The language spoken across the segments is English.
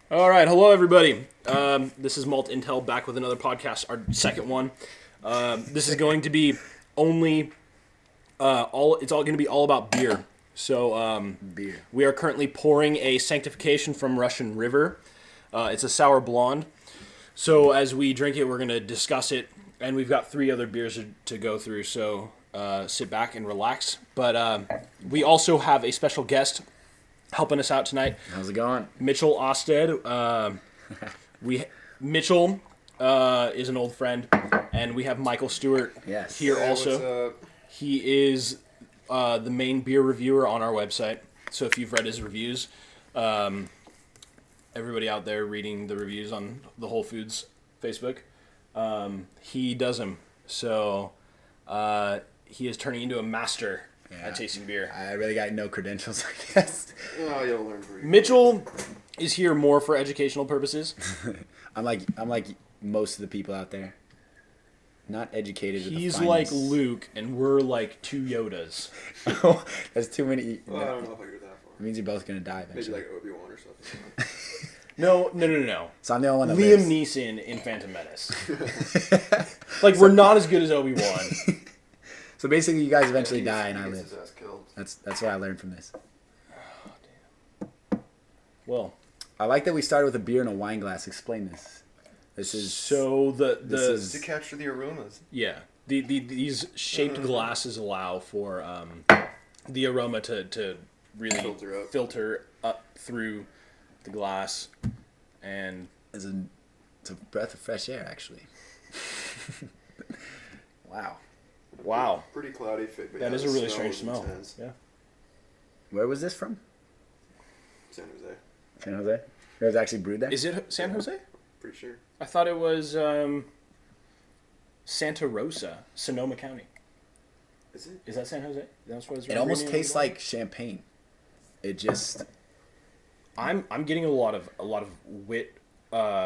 All right, hello everybody. This is mAltIntel back with another podcast, our second one. This is going to be only it's all going to be all about beer. So Beer. we are currently pouring a Sanctification from Russian River. It's a sour blonde. So as we drink it, we're going to discuss it, and we've got 3 other beers to go through. So sit back and relax. But we also have a special guest helping us out tonight. How's it going? Mitchell Osted. Mitchell is an old friend, and we have Michael Stewart here also. What's up? He is the main beer reviewer on our website. So if you've read his reviews, everybody out there reading the reviews on the Whole Foods Facebook, he does them. So he is turning into a master at tasting beer. I really got no credentials, I guess. Oh, you'll learn pretty Mitchell is here more for educational purposes. I'm like most of the people out there. Not educated with the He's finest. like Luke, and we're like 2 Yodas. Oh, that's too many. Well, I don't know if I go that far. It means you're both gonna die Maybe eventually. like Obi-Wan or something. No. So I'm the only one that Liam lives. Neeson in Phantom Menace. Like, we're not as good as Obi-Wan. So basically, you guys eventually He die, gets- and I he live. gets his ass killed. That's what I learned from this. Well, I like that we started with a beer and a wine glass. Explain this. This is so This is- To capture the aromas. yeah, these shaped glasses allow for the aroma to really filter up through the glass, and it's a breath of fresh air, actually. wow, Pretty cloudy. But that yeah, is the a really strange was smell. intense. Yeah. Where was this from? San Jose. San Jose. It was actually brewed there. Is it San Jose? Pretty sure. I thought it was Santa Rosa, Sonoma County. Is it? Is that San Jose? That's what it's. It almost reading tastes on? like champagne. It just. I'm getting a lot of wit,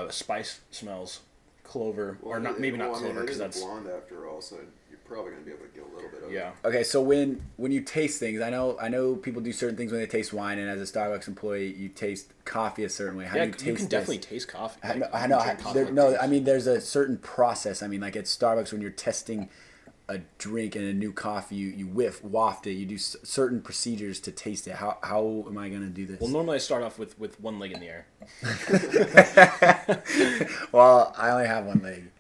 spice smells, clover, or not maybe not clover because that's blonde after all, so you're probably gonna be able to get a little bit of yeah. it. Okay, so when you taste things, I know people do certain things when they taste wine, and as a Starbucks employee, you taste coffee a certain way. How Yeah, do you taste you can this? definitely taste coffee. I know. You can drink coffee. No, I mean, there's a certain process. I mean, like at Starbucks, when you're testing a drink and a new coffee, you waft it. You do certain procedures to taste it. How am I gonna do this? Well, normally I start off with one leg in the air. Well, I only have one leg.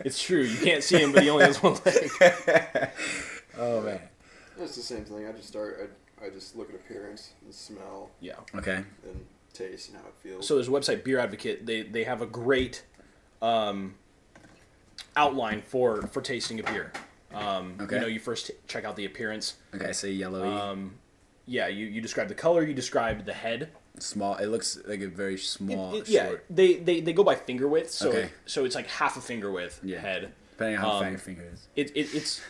It's true. You can't see him, but he only has one leg. Oh man. It's the same thing. I just look at appearance and smell Yeah. Okay. and taste and how it feels. So there's a website, Beer Advocate. They have a great outline for tasting a beer. Okay. You know, you first check out the appearance. Okay. I say yellowy, Yeah, you describe the color. You describe the head. small. It looks like a very small. Yeah, short. they go by finger width, so Okay. so it's like half a finger width Yeah. head. Depending on how fat your finger is. It's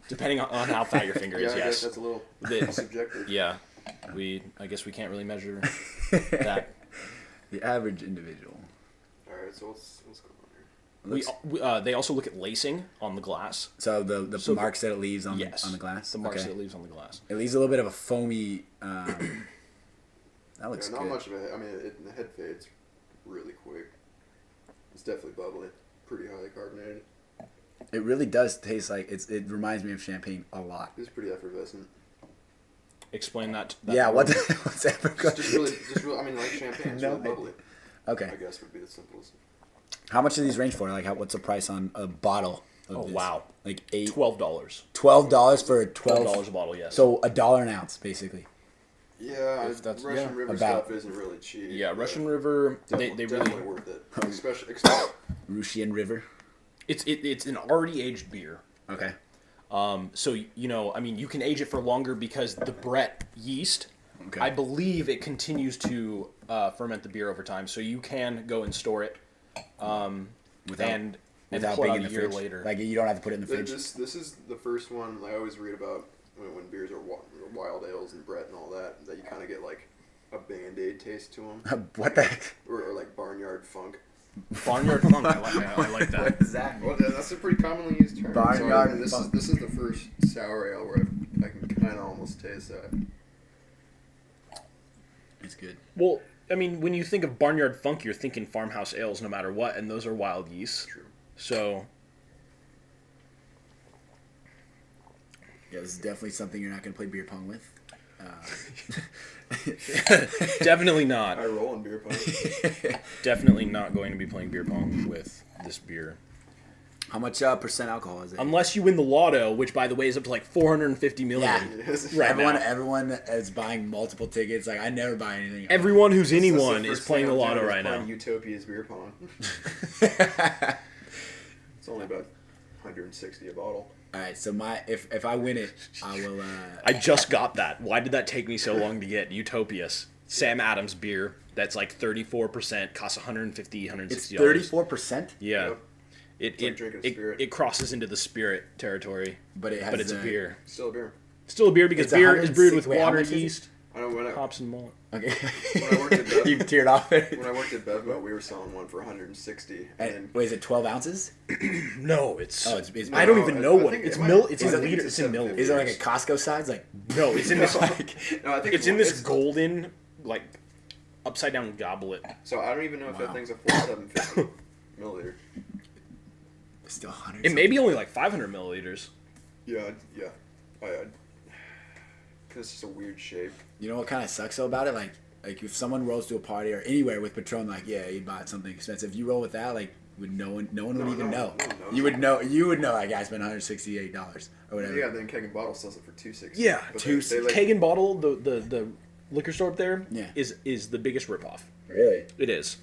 depending on how fat your finger is. I guess Yes. that's a little The- subjective. Yeah. I guess we can't really measure that. The average individual. All right, so what's going on here? They also look at lacing on the glass. So the So marks that it leaves on Yes. on the glass. The marks Okay. that it leaves on the glass. It leaves a little bit of a foamy. That looks Yeah, not good. much of a. I mean, the head fades really quick. It's definitely bubbly, pretty highly carbonated. It really does taste like it reminds me of champagne a lot. It's pretty effervescent. Explain that. Yeah, word. what's that? Just really. I mean, like champagne. It's No really bubbly. Okay. I guess would be the simplest. How much do these range for? Like, what's the price on a bottle of Oh this? wow! Like $12. $12 for a $12 a bottle. Yes. So $1 an ounce, basically. Yeah, If that's- Russian yeah. River About- stuff isn't really cheap. yeah, but Russian River. Definitely, They really. definitely worth it. Especially. Russian River. It's an already aged beer. Okay. So you know, I mean, you can age it for longer because the Brett yeast. Okay. I believe it continues to ferment the beer over time, so you can go and store it, and Without pull being out in a the year fridge. later. Like you don't have to put it in the fridge. This is the first one I always read about when beers are wild ales and Brett and all that you kind of get like a Band-Aid taste to them, What the heck? or like barnyard funk. Barnyard funk. I like that. What does that mean? Well, that's a pretty commonly used term. Barnyard this funk. is the first sour ale where I can kind of almost taste that. It's good. Well, I mean, when you think of Barnyard Funk, you're thinking farmhouse ales no matter what, and those are wild yeasts. True. So, Yeah, this is definitely something you're not going to play beer pong with. definitely not. I roll in beer pong. Definitely not going to be playing beer pong with this beer. How much percent alcohol is it? Unless you win the lotto, which, by the way, is up to like 450 million. Yeah. Right now. Everyone is buying multiple tickets. Like, I never buy anything. Everyone who's This anyone the is first playing the thing I'm lotto doing is right now. playing Utopia's beer pong. It's only about 160 a bottle. All right, so if I win it, I will. I just got that. Why did that take me so long to get? Utopias. Sam Adams beer. That's like 34%. Costs $150, $160. It's 34%, Yeah. Yep. It like drinking a spirit. it crosses into the spirit territory. but it has. But it's a beer. Still a beer. Still a beer because It's beer is brewed 106 with wait, how water, much is it? yeast, I know when I hops, and malt. Okay. When I worked at Bev- You teared off there. when I worked at Bevmo, we were selling one for 160. And, wait, is it 12 ounces? No, it's. Oh, it's I don't No, even know I what think it's. it might- It's I in think liters. it's It's in a milliliters. Is it like a Costco size? Like, No, it's in this. No, I think It's in this it's- golden like upside down goblet. So I don't even know if Wow. that thing's a 4750 milliliter. it's still 100. It may be only like 500 milliliters. Yeah. Cause it's just a weird shape. You know what kind of sucks though about it? Like if someone rolls to a party or anywhere with Patron, like, yeah, he bought something expensive. You roll with that, like, would no one would even know. No one knows. You would know that guy spent $168 or whatever. Yeah, then Keg and Bottle sells it for 260. Yeah, But Keg and Bottle, the liquor store up there, Yeah. is the biggest ripoff. Really? It is.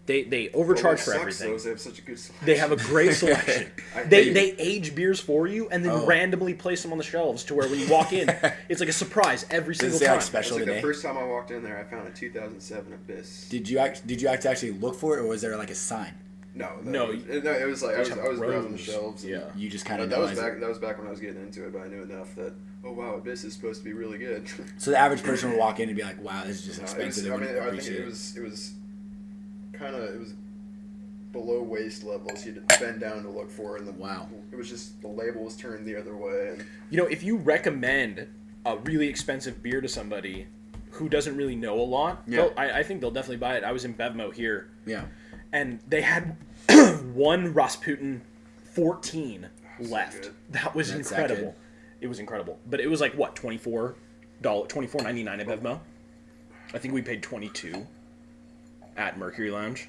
They well, overcharge what for sucks, everything. though, is they have such a good selection. They have a great selection. I they hate- they age beers for you and then Oh. randomly place them on the shelves to where when you walk in, it's like a surprise every Does it single say, time. like, special It's like today? the first time I walked in there, I found a 2007 Abyss. Did you actually look for it, or was there like a sign? No, No, it was like I was have browsing the Brews. shelves. and- Yeah. You just kind of That was realized back. it. That was back when I was getting into it, but I knew enough that Abyss is supposed to be really good. So the average person would walk in and be like, "Wow, this is just No, expensive." They I wouldn't think appreciate it was kind of below waist level, so you had to bend down to look for it. And Wow. It was just the label was turned the other way, and You know, if you recommend a really expensive beer to somebody who doesn't really know a lot, Yeah. I think they'll definitely buy it. I was in Bevmo here, Yeah. and they had one Rasputin 14 so left. good. That was That's that incredible. It was incredible. But it was like what, $24.99 at Bevmo? I think we paid 22 at Mercury Lounge.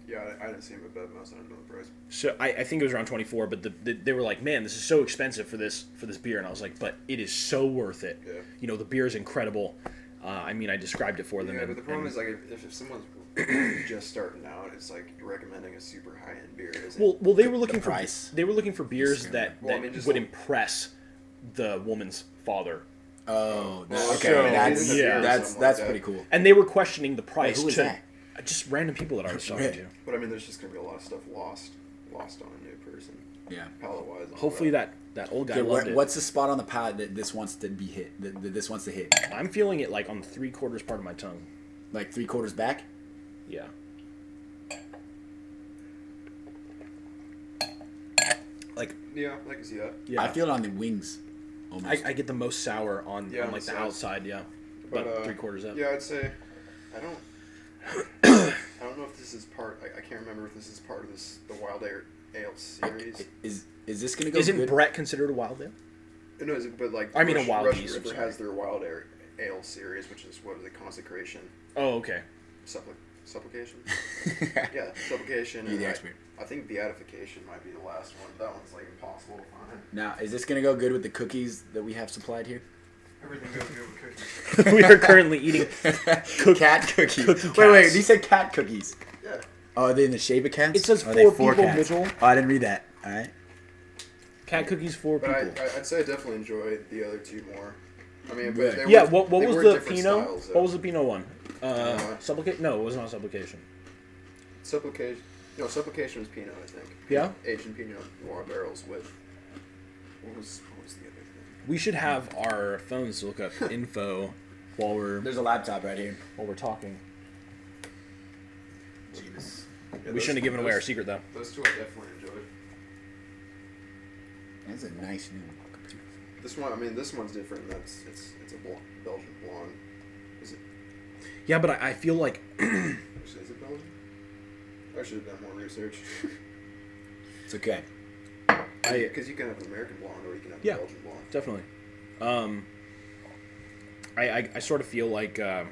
yeah, I didn't see him at Bevmo, so I don't know the price. So I think it was around 24, but they were like, man, this is so expensive for this beer, and I was like, but it is so worth it. Yeah. You know, the beer is incredible. I mean, I described it for them. Yeah, and- but the problem and- is like if someone's just starting out, it's like you're recommending a super high end beer. Isn't well, they were looking for price. they were looking for beers that Well, I mean, just would like- impress the woman's father, Oh, Well, okay. so- that's yeah. that's Something like that's that. pretty cool. and they were questioning the price who was to that? just random people that I was talking to. But I mean, there's just gonna be a lot of stuff lost on a new person, Yeah. palate wise. Hopefully that old guy Okay, loved it. what's the spot on the palate that this wants to be hit? That this wants to hit? I'm feeling it like on the 3/4 part of my tongue. Like 3/4 back? Yeah. Like Yeah, I can see that. yeah, I feel it on the wings. Almost. I get the most sour on Yeah, on like the so- outside, yeah. But 3/4 up. Yeah, I'd say I don't. I don't know if this is part. I can't remember if this is part of the Wild Ale series. Is this gonna go Isn't good? Brett considered a wild ale? No, but like I mean, a Rush- Wild Rush Yeast, I'm River sorry. has their Wild Ale series, which is what is it? Consecration, Oh, okay. supplication. Yeah, supplication. You're the and expert. I think beatification might be the last one. That one's like impossible to find. Now, is this gonna go good with the cookies that we have supplied here? Everything goes good with cookies. We are currently eating Cat cookies. cookie Wait, cats. you said cat cookies. Yeah. Oh, are they in the shape of cats? It says Or are four they people, cats? Mitchell. Oh, I didn't read that. All right. cat cookies for But people. I'd say I definitely enjoyed the other two more. I mean, Really? but they Yeah, were, what they was were the different Pinot? styles, though. What was the Pinot one? Uh, Supplication? No, it was not Supplication. Supplication? No, Supplication was Pinot, I think. Yeah? Aged in Pinot Noir barrels with. What was the other thing? We should have our phones look up info while we're There's a laptop right here. talking. Jesus. Yeah, We those- shouldn't have given away our those- secret though. Those two I definitely enjoyed. That's a nice new computer. This one, I mean, this one's different. It's a Belgian blonde. Is it Yeah, but I feel like Actually, is it Belgian? I should have done more research. It's okay. Because you can have an American blonde or you can have a Belgian blonde. Definitely. I sort of feel like the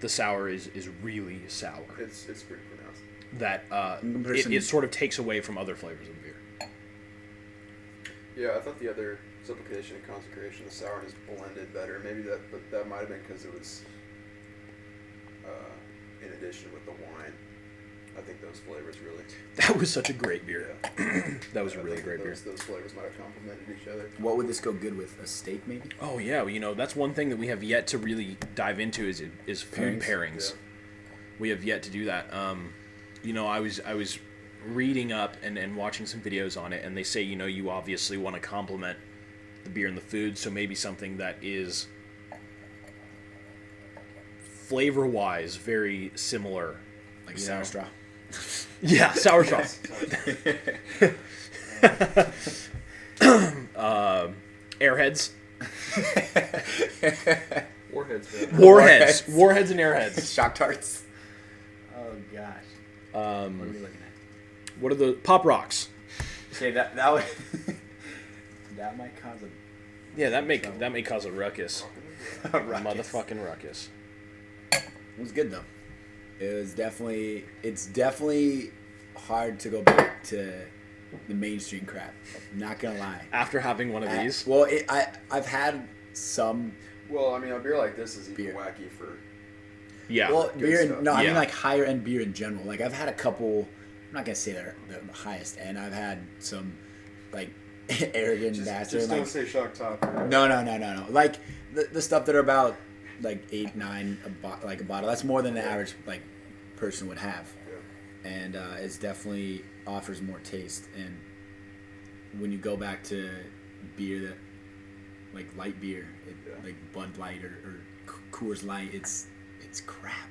sour is really sour. It's pretty pronounced. That it sort of takes away from other flavors of beer. Yeah, I thought the other supplication and consecration, the sourness blended better. Maybe that might have been because it was in addition with the wine. I think those flavors really. That was such a great beer. Yeah. That was a really great beer. Those flavors might have complemented each other. What would this go good with? A steak, maybe? Oh yeah, that's one thing that we have yet to really dive into is food pairings. Yeah. We have yet to do that. I was reading up and watching some videos on it, and they say you obviously want to complement the beer and the food, so maybe something that is flavor-wise very similar, Like sour straw. Yeah, sour straw. Airheads. Warheads, man. Warheads and airheads. Shock tarts. Oh gosh. What are we looking at? What are the Pop Rocks? Okay, that would that might cause a Yeah, that may cause a ruckus. ruckus. Motherfucking ruckus. It was good though. It's definitely hard to go back to the mainstream crap. I'm not gonna lie. After having one of these, Well, I've had some. Well, I mean, a beer like this is even Beer. wacky for. yeah. Well, good beer. stuff. No, I mean Yeah. like higher end beer in general. Like I've had a couple. I'm not gonna say they're the highest end. I've had some like arrogant bastard. Just like, don't say shock top. No. Like the stuff that are about like 8, 9 like a bottle. That's more than the average like person would have, and it's definitely offers more taste. And when you go back to beer that like light beer, like Bud Light or Coors Light, it's crap.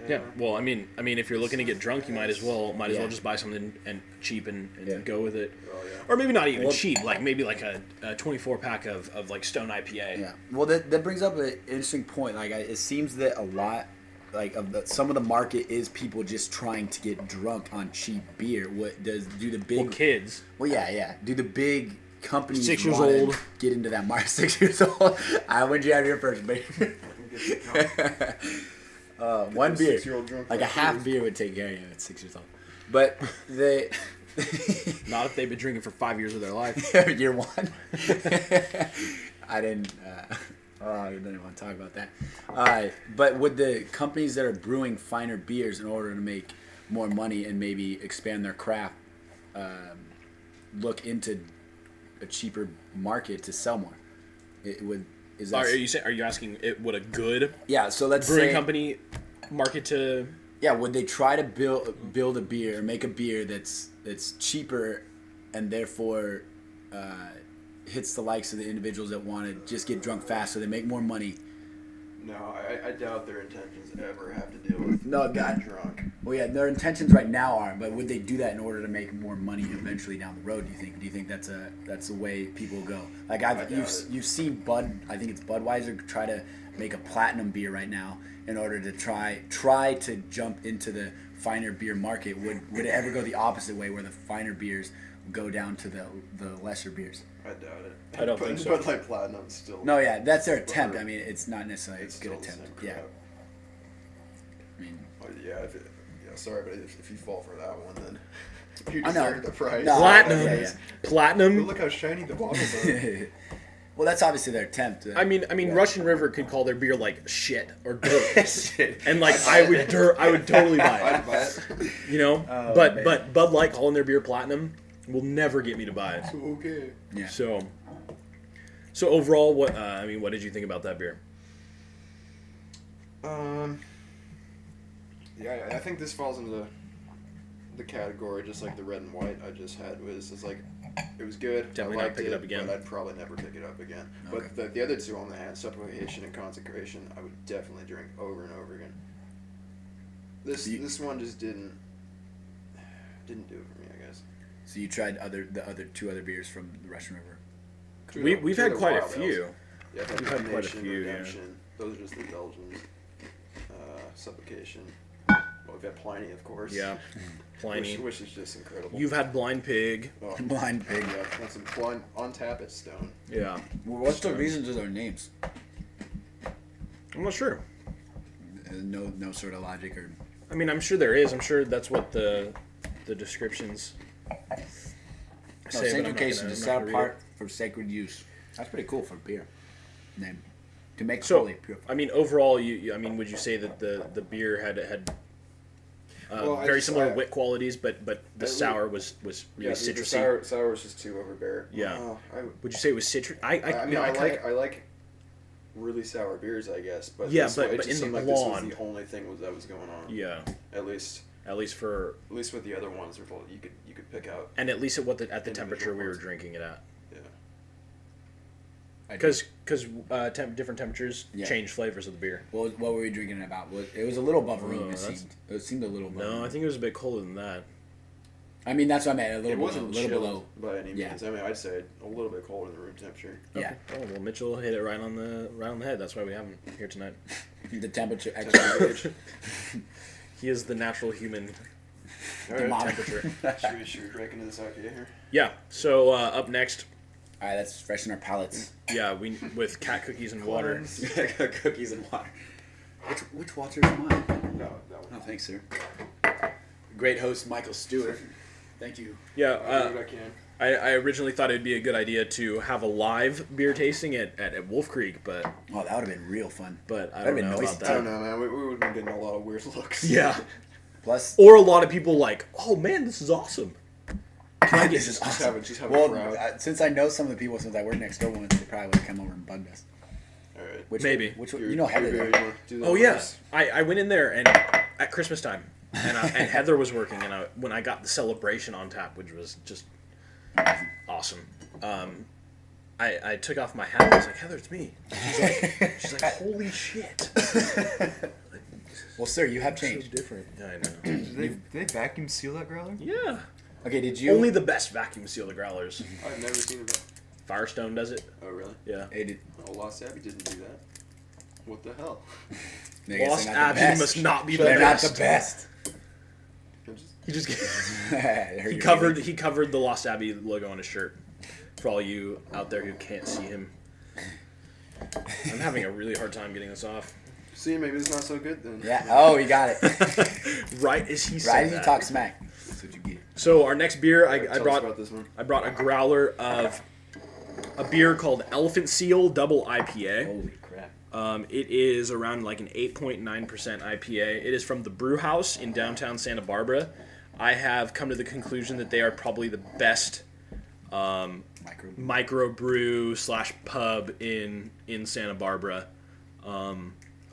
Yeah. Well, I mean, if you're looking to get drunk, you might as well just buy something and cheap and go with it. Oh, yeah. Or maybe not even cheap, like maybe like a 24 pack of like Stone IPA. Yeah. Well, that brings up an interesting point. Like it seems that a lot like some of the market is people just trying to get drunk on cheap beer. Do the big kids? Well, yeah. Do the big companies 6 years wanna old get into that market? 6 years old. When'd you have your first beer? One beer, 6-year-old drunk like a like half this. beer would take care of you at 6 years old. But they Not if they've been drinking for 5 years of their life. year one. I didn't want to talk about that. But would the companies that are brewing finer beers in order to make more money and maybe expand their craft look into a cheaper market to sell more? Are you asking would a good Yeah, so let's brewing say company market to? Yeah, would they try to build a beer or make a beer that's cheaper and therefore hits the likes of the individuals that want to just get drunk fast so they make more money? No, I doubt their intentions ever have to deal with No, being God. drunk. Well, yeah, their intentions right now are, but would they do that in order to make more money eventually down the road? Do you think? Do you think that's the way people go? Like you've seen Bud, I think it's Budweiser, try to make a platinum beer right now in order to try to jump into the finer beer market. Would it ever go the opposite way where the finer beers go down to the lesser beers? I doubt it. I don't think so. But like platinum still. No, yeah, that's their attempt. I mean, it's not necessarily It's a good still the attempt. same Yeah. crap. I mean, Sorry, but if you fall for that one, then you I know. deserve the price. No, Platinum. yeah. But Platinum. look how shiny the bottles are. Well, that's obviously their attempt. I mean, Russian River could call their beer like shit or dirt, Shit. and like I would totally buy I'd it. buy it. You know, Oh, but man. but Bud Light calling their beer platinum will never get me to buy it. Okay. Yeah. So overall, what did you think about that beer? Yeah, I think this falls into the category just like the red and white I just had was like it was good. Definitely I not liked pick it up again. But I'd probably never pick it up again. Okay. But the other two on the hand, supplication and consecration, I would definitely drink over and over again. This one just didn't do it for me, I guess. So you tried the two other beers from the Russian River. We've had quite a few. Yeah, We've had quite a Damnation, few, yeah. Redemption. those are just the Belgians. Suffocation. Well, we've got Pliny, of course. Yeah, Pliny. Which is just incredible. You've had Blind Pig. Oh, Blind Pig. yeah, that's some blind on tap at Stone. Yeah. Well, what's the reasons of their names? I'm not sure. No sort of logic or. I mean, I'm sure there is. I'm sure that's what the descriptions say. Sanctification, the set apart for sacred use. That's pretty cool for beer. Name. To make So, holy, purified. I mean, overall, I mean, would you say that the beer had very similar wit qualities, but the sour was really citrusy? The sour was just too overbearing. Yeah. Would you say it was citrus? I like really sour beers, I guess. But yeah, this, but it just in seemed the like blonde, this was the only thing that was going on. Yeah. At least with the other ones, you could pick out. And at least at the temperature we were drinking it at. Yeah. Because different temperatures change flavors of the beer. What were we drinking it about? It was a little above room. It seemed a little above room. No, I think it was a bit colder than that. I mean, that's what I meant. It wasn't a little below. by any means. I mean, I'd say a little bit colder than room temperature. Yeah. Okay. Oh, well, Mitchell hit it right on the head. That's why we have him here tonight. The temperature extra. He is the natural human Thermometer. Should we break into this IPA here? Yeah. So up next, All right, let's freshen our palates. yeah, we with cat cookies and water. Cookies and water. Which water is mine? No, that one. Oh, thanks, sir. Great host, Michael Stewart. Thank you. Yeah. I'll do what I can. I originally thought it'd be a good idea to have a live beer tasting at Wolf Creek, but Oh, that would have been real fun. I don't know about I that. don't know, man. We would have been getting a lot of weird looks. Yeah. Plus, Or a lot of people like, oh man, this is awesome. can I get this? Is Just awesome. have a Well, crowd. since I know some of the people, since I worked next door once, they probably would have come over and bugged us. All right. Which Maybe. Which Your- you know, Heather. your beer, you wanna do the Oh yeah, honors? I went in there and at Christmas time, and Heather was working, and when I got the celebration on tap, which was just awesome. I took off my hat and I was like, Heather, it's me. She's like, holy shit. Well, sir, you have So changed. different. Yeah, I know. Did they vacuum seal that growler? Yeah. Okay, did you? Only the best vacuum seal the growlers. I've never seen it. Firestone does it. Oh really? Yeah. Hey, did, Oh, Lost Abbey didn't do that. What the hell? I guess Lost they're not the Abbey best. must not be the They're best. not the best. I just- He just I heard he your covered the Lost Abbey logo on his shirt. For all you out there who can't see him, I'm having a really hard time getting this off. See, maybe it's not so good then. Yeah. Oh, you got it. Right as he said Right as you that. talk smack. That's what you get. So our next beer, I Tell us brought about this one. I brought a growler of a beer called Elephant Seal Double IPA. Holy crap. It is around like an 8.9% IPA. It is from the Brew House in downtown Santa Barbara. I have come to the conclusion that they are probably the best micro brew / pub in Santa Barbara.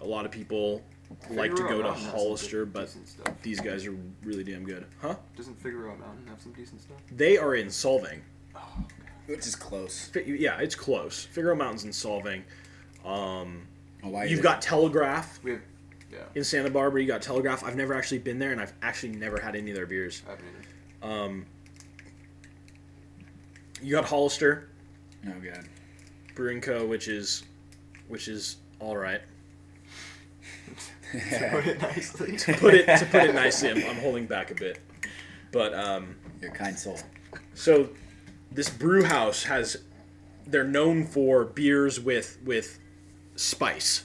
A lot of people like to go to Hollister, but these guys are really damn good. Huh? Doesn't Figueroa Mountain have some decent stuff? They are in Solvang. Which is close. Yeah, it's close. Figueroa Mountain's in Solvang. Why is You've it? got Telegraph We have, yeah. in Santa Barbara. You got Telegraph. I've never actually been there, and I've actually never had any of their beers. I haven't either. You got Hollister Oh god. Brewing Co., which is all right. To put it nicely. To put it nicely, I'm holding back a bit. But Your kind soul. so this brew house they're known for beers with spice.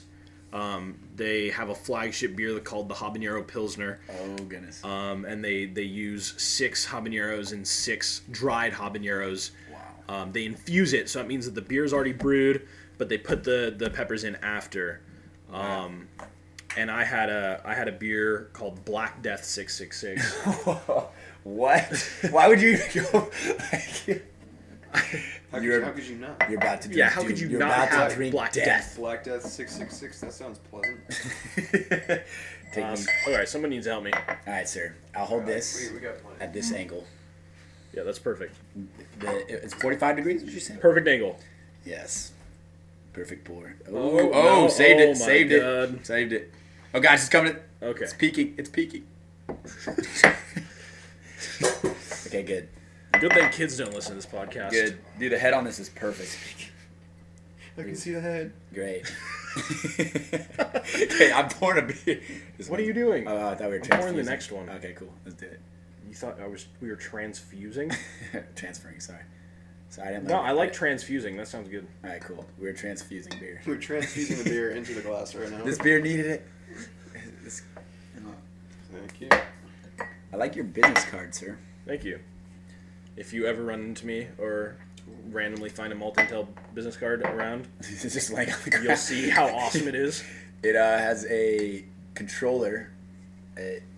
They have a flagship beer called the Habanero Pilsner. Oh goodness. And they use 6 habaneros and 6 dried habaneros. Wow. They infuse it, so that means that the beer's already brewed, but they put the peppers in after. And I had a beer called Black Death 666. What? Why would you go? How could you not? You're about to drink. Yeah, how dude, could you you're not about to have drink Black Death? Black Death 666. That sounds pleasant. Take me. All right, someone needs to help me. All right, sir. I'll hold this We got plenty. at this angle. Yeah, that's perfect. It's 45 degrees. What you say? Perfect angle. Yes. Perfect pour. Oh, Oh, no. saved Oh it. my Saved God. it. Saved it. Oh gosh, it's coming. Okay. It's peaking. It's peaking. Okay, good. Good thing kids don't listen to this podcast. Good. Dude, the head on this is perfect. I can see the head. Great. Okay, I'm pouring a beer. What are you doing? Oh, I thought we were I'm transfusing. pouring the next one. Okay, cool. Let's do it. You thought we were transfusing? Transferring, sorry. I didn't No, like I like transfusing. That sounds good. All right, cool. We're transfusing beer. We're transfusing the beer into the glass right now. This beer needed it. Thank you. I like your business card, sir. Thank you. If you ever run into me or randomly find a mAltIntel business card around, It's just laying on the ground. you'll see how awesome it is. It has a controller,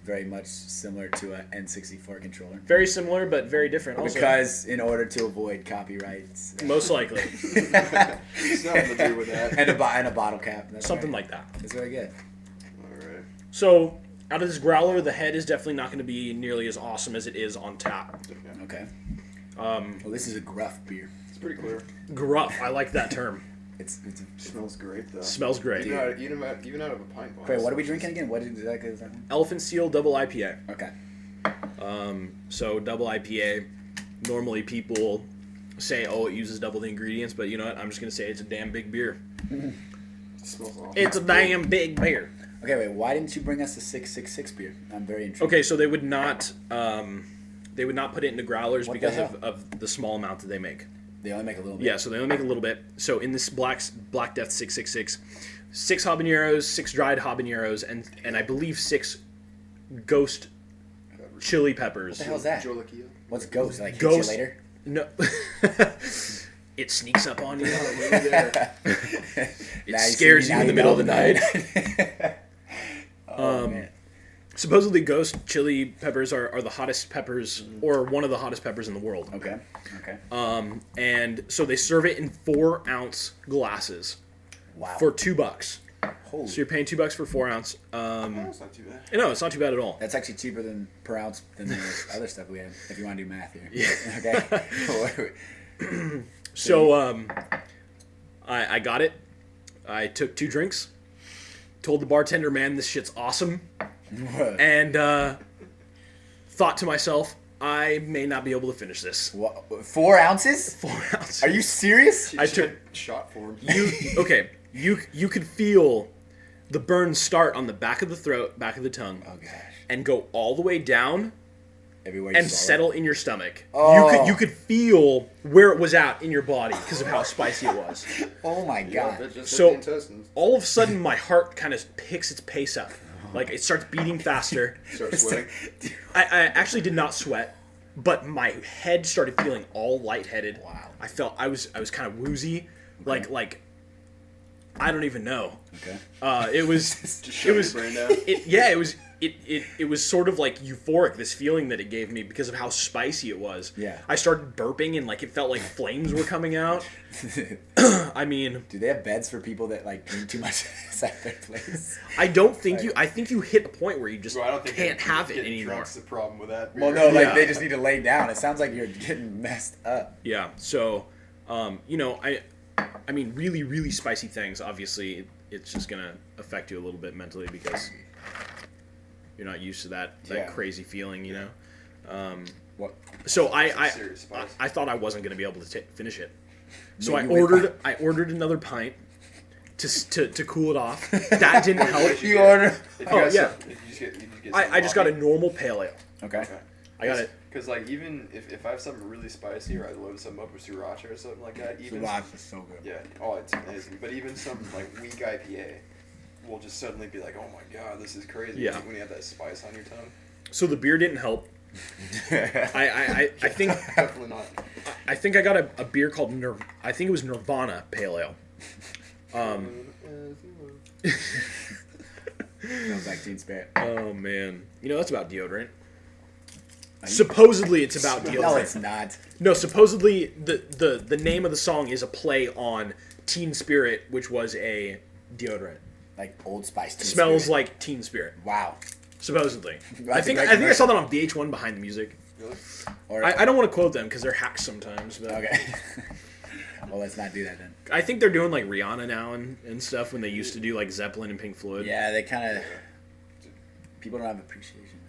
very much similar to an N64 controller. Very similar, but very different. Also, Because in order to avoid copyrights, most likely Something to do with that. and a bottle cap. That's something right. like that. That's very good. All right. So, out of this growler, the head is definitely not going to be nearly as awesome as it is on tap. Okay. Well, this is a gruff beer. It's pretty clear. Gruff. I like that term. It's Smells great though. Smells great. Even out of a pint glass. Wait, what are we drinking again? What exactly is that one? Elephant Seal Double IPA. Okay. So double IPA. Normally people say, "Oh, it uses double the ingredients," but you know what? I'm just going to say it's a damn big beer. It smells awesome. It's a damn big beer. Okay, wait. Why didn't you bring us a 666 beer? I'm very intrigued. Okay, so they would not put it into growlers What the because hell? of the small amount that they make. They only make a little bit. Yeah, so they only make a little bit. So in this Black Death 666, 6 habaneros, 6 dried habaneros, and I believe 6 ghost chili peppers. What the hell's that? Jolikia. What's ghost? Like hits Ghost- you later? No. It sneaks up on you. There. It Now you see scares me, you now in the middle of the know. night. Man. Supposedly ghost chili peppers are the hottest peppers, or one of the hottest peppers in the world. Okay. And so they serve it in 4-ounce glasses Wow. for $2. Holy. So you're paying $2 for 4 ounce. That's not too bad. No, it's not too bad at all. That's actually cheaper than per ounce than the other stuff we have. If you want to do math here. Yeah. Okay. So I got it. I took 2 drinks. Told the bartender, "Man, this shit's awesome." And thought to myself, I may not be able to finish this. What, 4 ounces? 4 ounces. Are you serious? I took shot form. you could feel the burn start on the back of the throat, back of the tongue, Oh gosh. and go all the way down Everywhere you and saw settle in your stomach. Oh. You could feel where it was at in your body because of how spicy it was. it. Oh my god. It just So- hit the intestines. All of a sudden, my heart kind of picks its pace up. Like it starts beating faster. Start sweating. I actually did not sweat, but my head started feeling all lightheaded. Wow. I felt I was kind of woozy, like I don't even know. Okay. It was Just it shut was your brain down. it was sort of like euphoric, this feeling that it gave me because of how spicy it was. Yeah. I started burping and like it felt like flames were coming out. I mean, Do they have beds for people that like drink too much at their place? I don't think I think you hit a point where you just Well, I don't think can't have it getting anymore. drunk's the problem with that. Well, no, like Yeah. they just need to lay down. It sounds like you're getting messed up. Yeah. So, I mean, really, really spicy things. Obviously, it's just gonna affect you a little bit mentally because you're not used to that Yeah. crazy feeling, you know. What? So serious spice. I thought I wasn't gonna be able to finish it. So No, I you went ordered another pint to cool it off. That didn't help. You order? If you Oh, got yeah. some- if you just get I just got a normal pale ale. Okay. I got it. Because like even if I have something really spicy or I load something up with sriracha or something like that, even Sriracha is so good. yeah, oh it's amazing. But even some like weak IPA will just suddenly be like, oh my god, this is crazy. Yeah. When you have that spice on your tongue. So the beer didn't help. I think Definitely not. I think I got a beer called I think it was Nirvana Pale Ale. Smells like Teen Spirit. Oh man, you know that's about deodorant. Supposedly it's about deodorant. No, it's not. No, supposedly the name of the song is a play on Teen Spirit, which was a deodorant. Like Old Spice. Teen Smells Spirit. like Teen Spirit. Wow. Supposedly. That's I think a great I commercial. saw that on VH1 behind the music. Really? Or, I don't want to quote them because they're hacks sometimes. But okay. Well, let's not do that then. I think they're doing like Rihanna now and stuff when they used to do like Zeppelin and Pink Floyd. Yeah, they kind of. People don't have appreciation.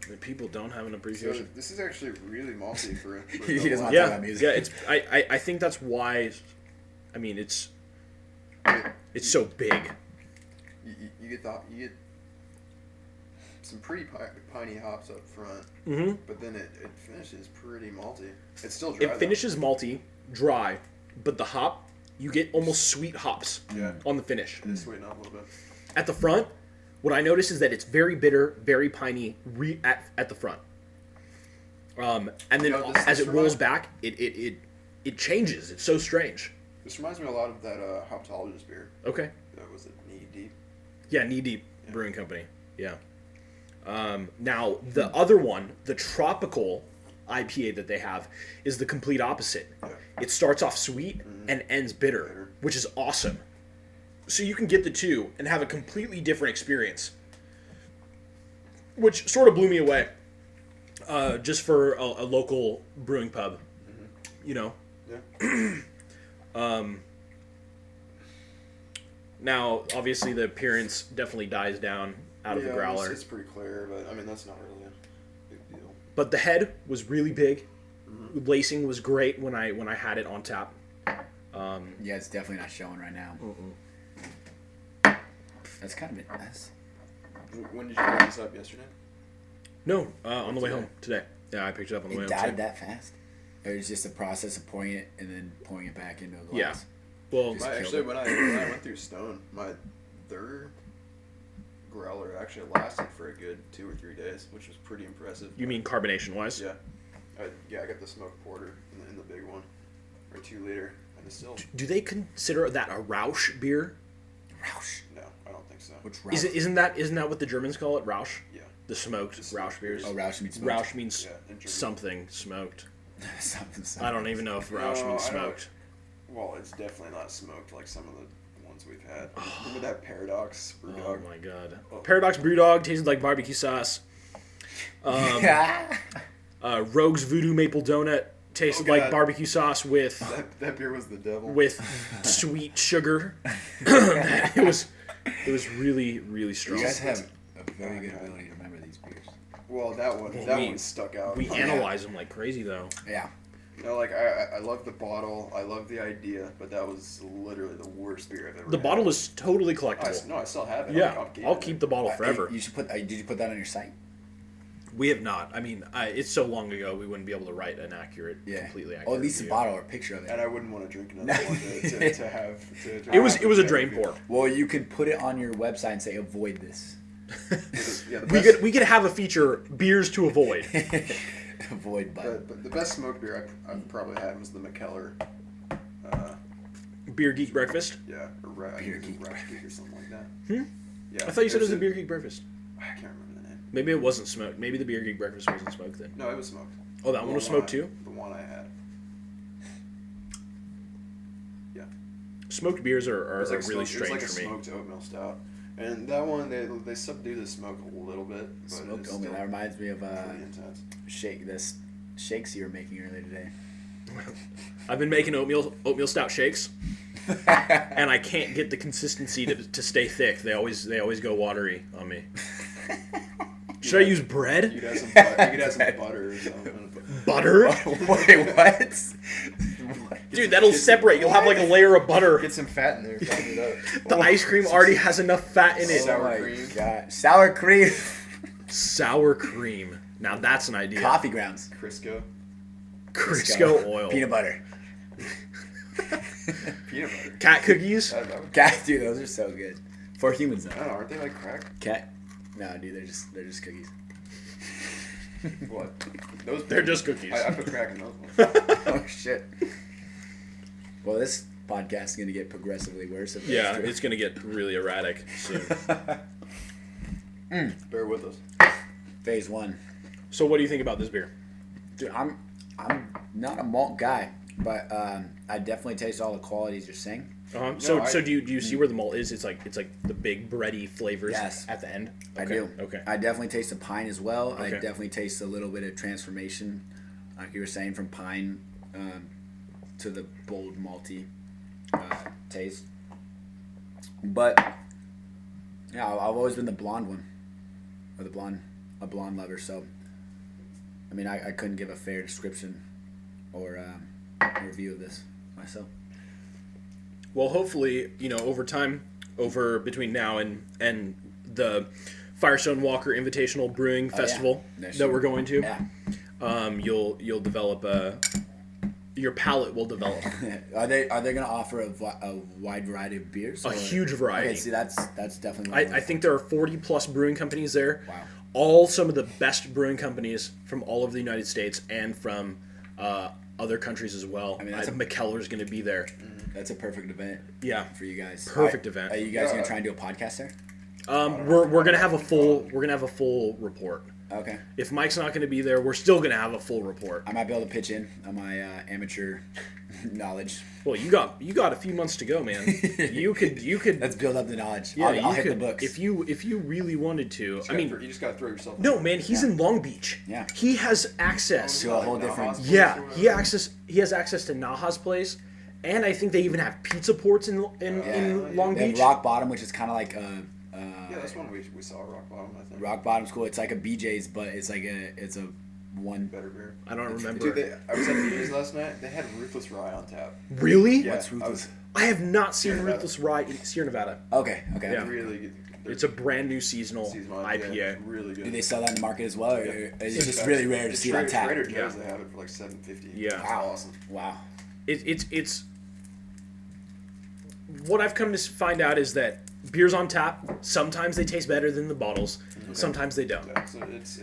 The people don't have an So appreciation. this is actually really malty for He doesn't want- Yeah, about music. yeah. It's I think that's why. I mean, it's so big. you get some pretty piney hops up front, Mm-hmm. but then it finishes pretty malty. It's still dry. It finishes malty, dry, but the hop, you get almost sweet hops Yeah. on the finish. It is sweeten up a little bit. At the front, what I notice is that it's very bitter, very piney at the front. And then You know, as this it rolls back, it changes. It's so strange. This reminds me a lot of that Hoptologist beer. Okay. That was Knee Deep. Yeah, Knee Deep Brewing Company. Yeah. Now, the other one, the tropical IPA that they have, is the complete opposite. Yeah. It starts off sweet and ends bitter, which is awesome. So you can get the two and have a completely different experience, which sort of blew me away. Just for a local brewing pub, you know. Yeah. Now, obviously, the appearance definitely dies down out of the growler. It's pretty clear, but I mean that's not really a big deal. But the head was really big. Lacing was great when I had it on tap. Yeah, it's definitely not showing right now. That's kind of nice. When did you pick this up? Yesterday? No, on the way home today. Yeah, I picked it up on the way It home. died today. that fast? Or it's just a process of pouring it and then pouring it back into a glass? Yeah. Well, Just Actually, killed when I went through Stone, my third growler actually lasted for a good 2 or 3 days, which was pretty impressive. you mean carbonation wise? Yeah. I got the smoked porter in the big one, or 2 liter, and it's still Do they consider that a Rausch beer? Rausch. no, I don't think so. What's Rausch? Isn't that what the Germans call it? Rausch? Yeah. The smoked Rausch beers. Oh, Rausch means smoked. Rausch means Yeah, in German. something smoked. something. I don't even know if Rausch No, means I don't- smoked. Well, it's definitely not smoked like some of the ones we've had. Remember that Paradox Oh Brewdog? my god. Paradox Brewdog tasted like barbecue sauce. Rogue's Voodoo Maple Donut tasted Oh, like God. barbecue sauce with That beer was the devil. sweet sugar. it was really really strong. You guys have a very good ability to remember these beers. Well, that one stuck out. We analyze them like crazy though. Yeah. You know, like I love the bottle, I love the idea, but that was literally the worst beer I've ever The had. bottle is totally I collectible. still have it. Yeah, keeping I'll it. keep the bottle forever. You should put. Did you put that on your site? We have not. I mean, it's so long ago we wouldn't be able to write an Yeah. completely accurate. Or at least a review. bottle or a picture of it. And I wouldn't want to drink another one to have. To It was a have drain review. pour. Well, you could put it on your website and say avoid this. Yeah, the We best, could have a feature beers to avoid. Avoid button. but the best smoked beer I've probably had was the McKellar. Beer Geek Breakfast. Yeah, or Beer Geek Rush Geek or something like that. Yeah, I thought you said it was a there's Beer Geek Breakfast. I can't remember the name. Maybe it wasn't smoked. Maybe the Beer Geek Breakfast wasn't smoked then. No, it was smoked. Oh, that one was smoked too? The one I had. Yeah. Smoked beers are It's like really smoked, strange it's for like me. a smoked oatmeal stout. And that one, they subdue the smoke a little bit. But Smoked it's oatmeal. still That reminds me of pretty intense. shakes you were making earlier today. I've been making oatmeal stout shakes, and I can't get the consistency to stay thick. They always go watery on me. Should I use You bread? could have some butter or something. Butter? Wait, what? Dude, that'll separate. You'll have like a layer of butter. Get some fat in there. Fatten it up. The ice cream already has enough fat in it. Sour Oh my cream. God. Sour cream. Sour cream. Now that's an idea. Coffee grounds. Crisco. Crisco oil. Peanut butter. Peanut butter. Cat cookies. That would- Cat, dude, those are so good. For humans I though. don't know, aren't they like crack? Cat. No, dude, they're just cookies. What? Those They're just cookies. I put crack in those ones. Oh shit. Well, this podcast is gonna get progressively worse. If Yeah, that's true. it's gonna get really erratic soon. Bear with us. Phase 1. So, what do you think about this beer? Dude, I'm not a malt guy, but I definitely taste all the qualities you're saying. So do you see where the malt is? It's like the big bready flavors Yes. at the end. I Okay, do. Okay. I definitely taste the pine as well. I Okay. definitely taste a little bit of transformation, like you were saying, from pine to the bold malty taste. But yeah, I've always been the blonde one, or a blonde lover. So I mean, I couldn't give a fair description or review of this myself. Well, hopefully, over time, over between now and the Firestone Walker Invitational Brewing Festival that we're going to. Yeah. You'll develop your palate will develop. Are they going to offer a wide variety of beers? A huge variety. Okay, see, that's definitely. I think there are 40 plus brewing companies there. Wow. All some of the best brewing companies from all over the United States and from other countries as well. I mean, McKellar's going to be there. That's a perfect event. Yeah, for you guys. Perfect event. Are you guys going to try and do a podcast there? We're gonna have a full report. Okay. If Mike's not gonna be there, we're still gonna have a full report. I might be able to pitch in on my amateur knowledge. Well, you got a few months to go, man. You could. Let's build up the knowledge. Yeah, I'll hit the books. If you really wanted to. You just gotta throw yourself. No, man. He's in Long Beach. Yeah. He has access to a whole different. Yeah, he has access to Naha's place, and I think they even have pizza ports in Long They have Beach. Rock Bottom, which is kind of like yeah, that's one we saw Rock Bottom. I think. Rock Bottom's cool. It's like a BJ's, but it's a one Better beer. I don't remember. Dude, I was at BJ's last night. They had Ruthless Rye on tap. Really? Yeah, What's Ruthless? I have not seen Sierra Nevada. Ruthless Rye in Sierra Nevada. Okay. Yeah. Really good. It's a brand new seasonal IPA. Yeah, really good. Do they sell that in the market as well, or is it just It's really rare to see it on tap? Trader Joe's, they have it for like $7.50. Yeah. It's awesome. Wow. It's what I've come to find out is that beers on tap, sometimes they taste better than the bottles, sometimes they don't. Yeah, so it's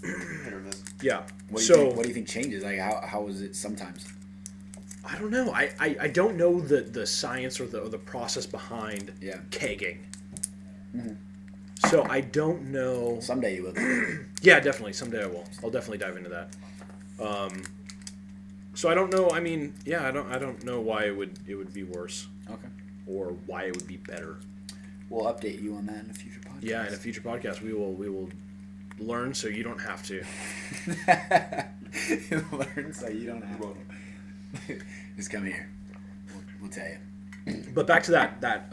hit or miss. Yeah. What do you think changes? Like how is it sometimes? I don't know. I don't know the science or the process behind kegging. Mm-hmm. So I don't know. Someday you will. Yeah, definitely. Someday I will. I'll definitely dive into that. So I don't know. I mean, yeah, I don't know why it would be worse. Okay. Or why it would be better. We'll update you on that in a future podcast. Yeah, in a future podcast we will learn so you don't have to. Learn so you don't have to. Just come here. We'll tell you. But back to that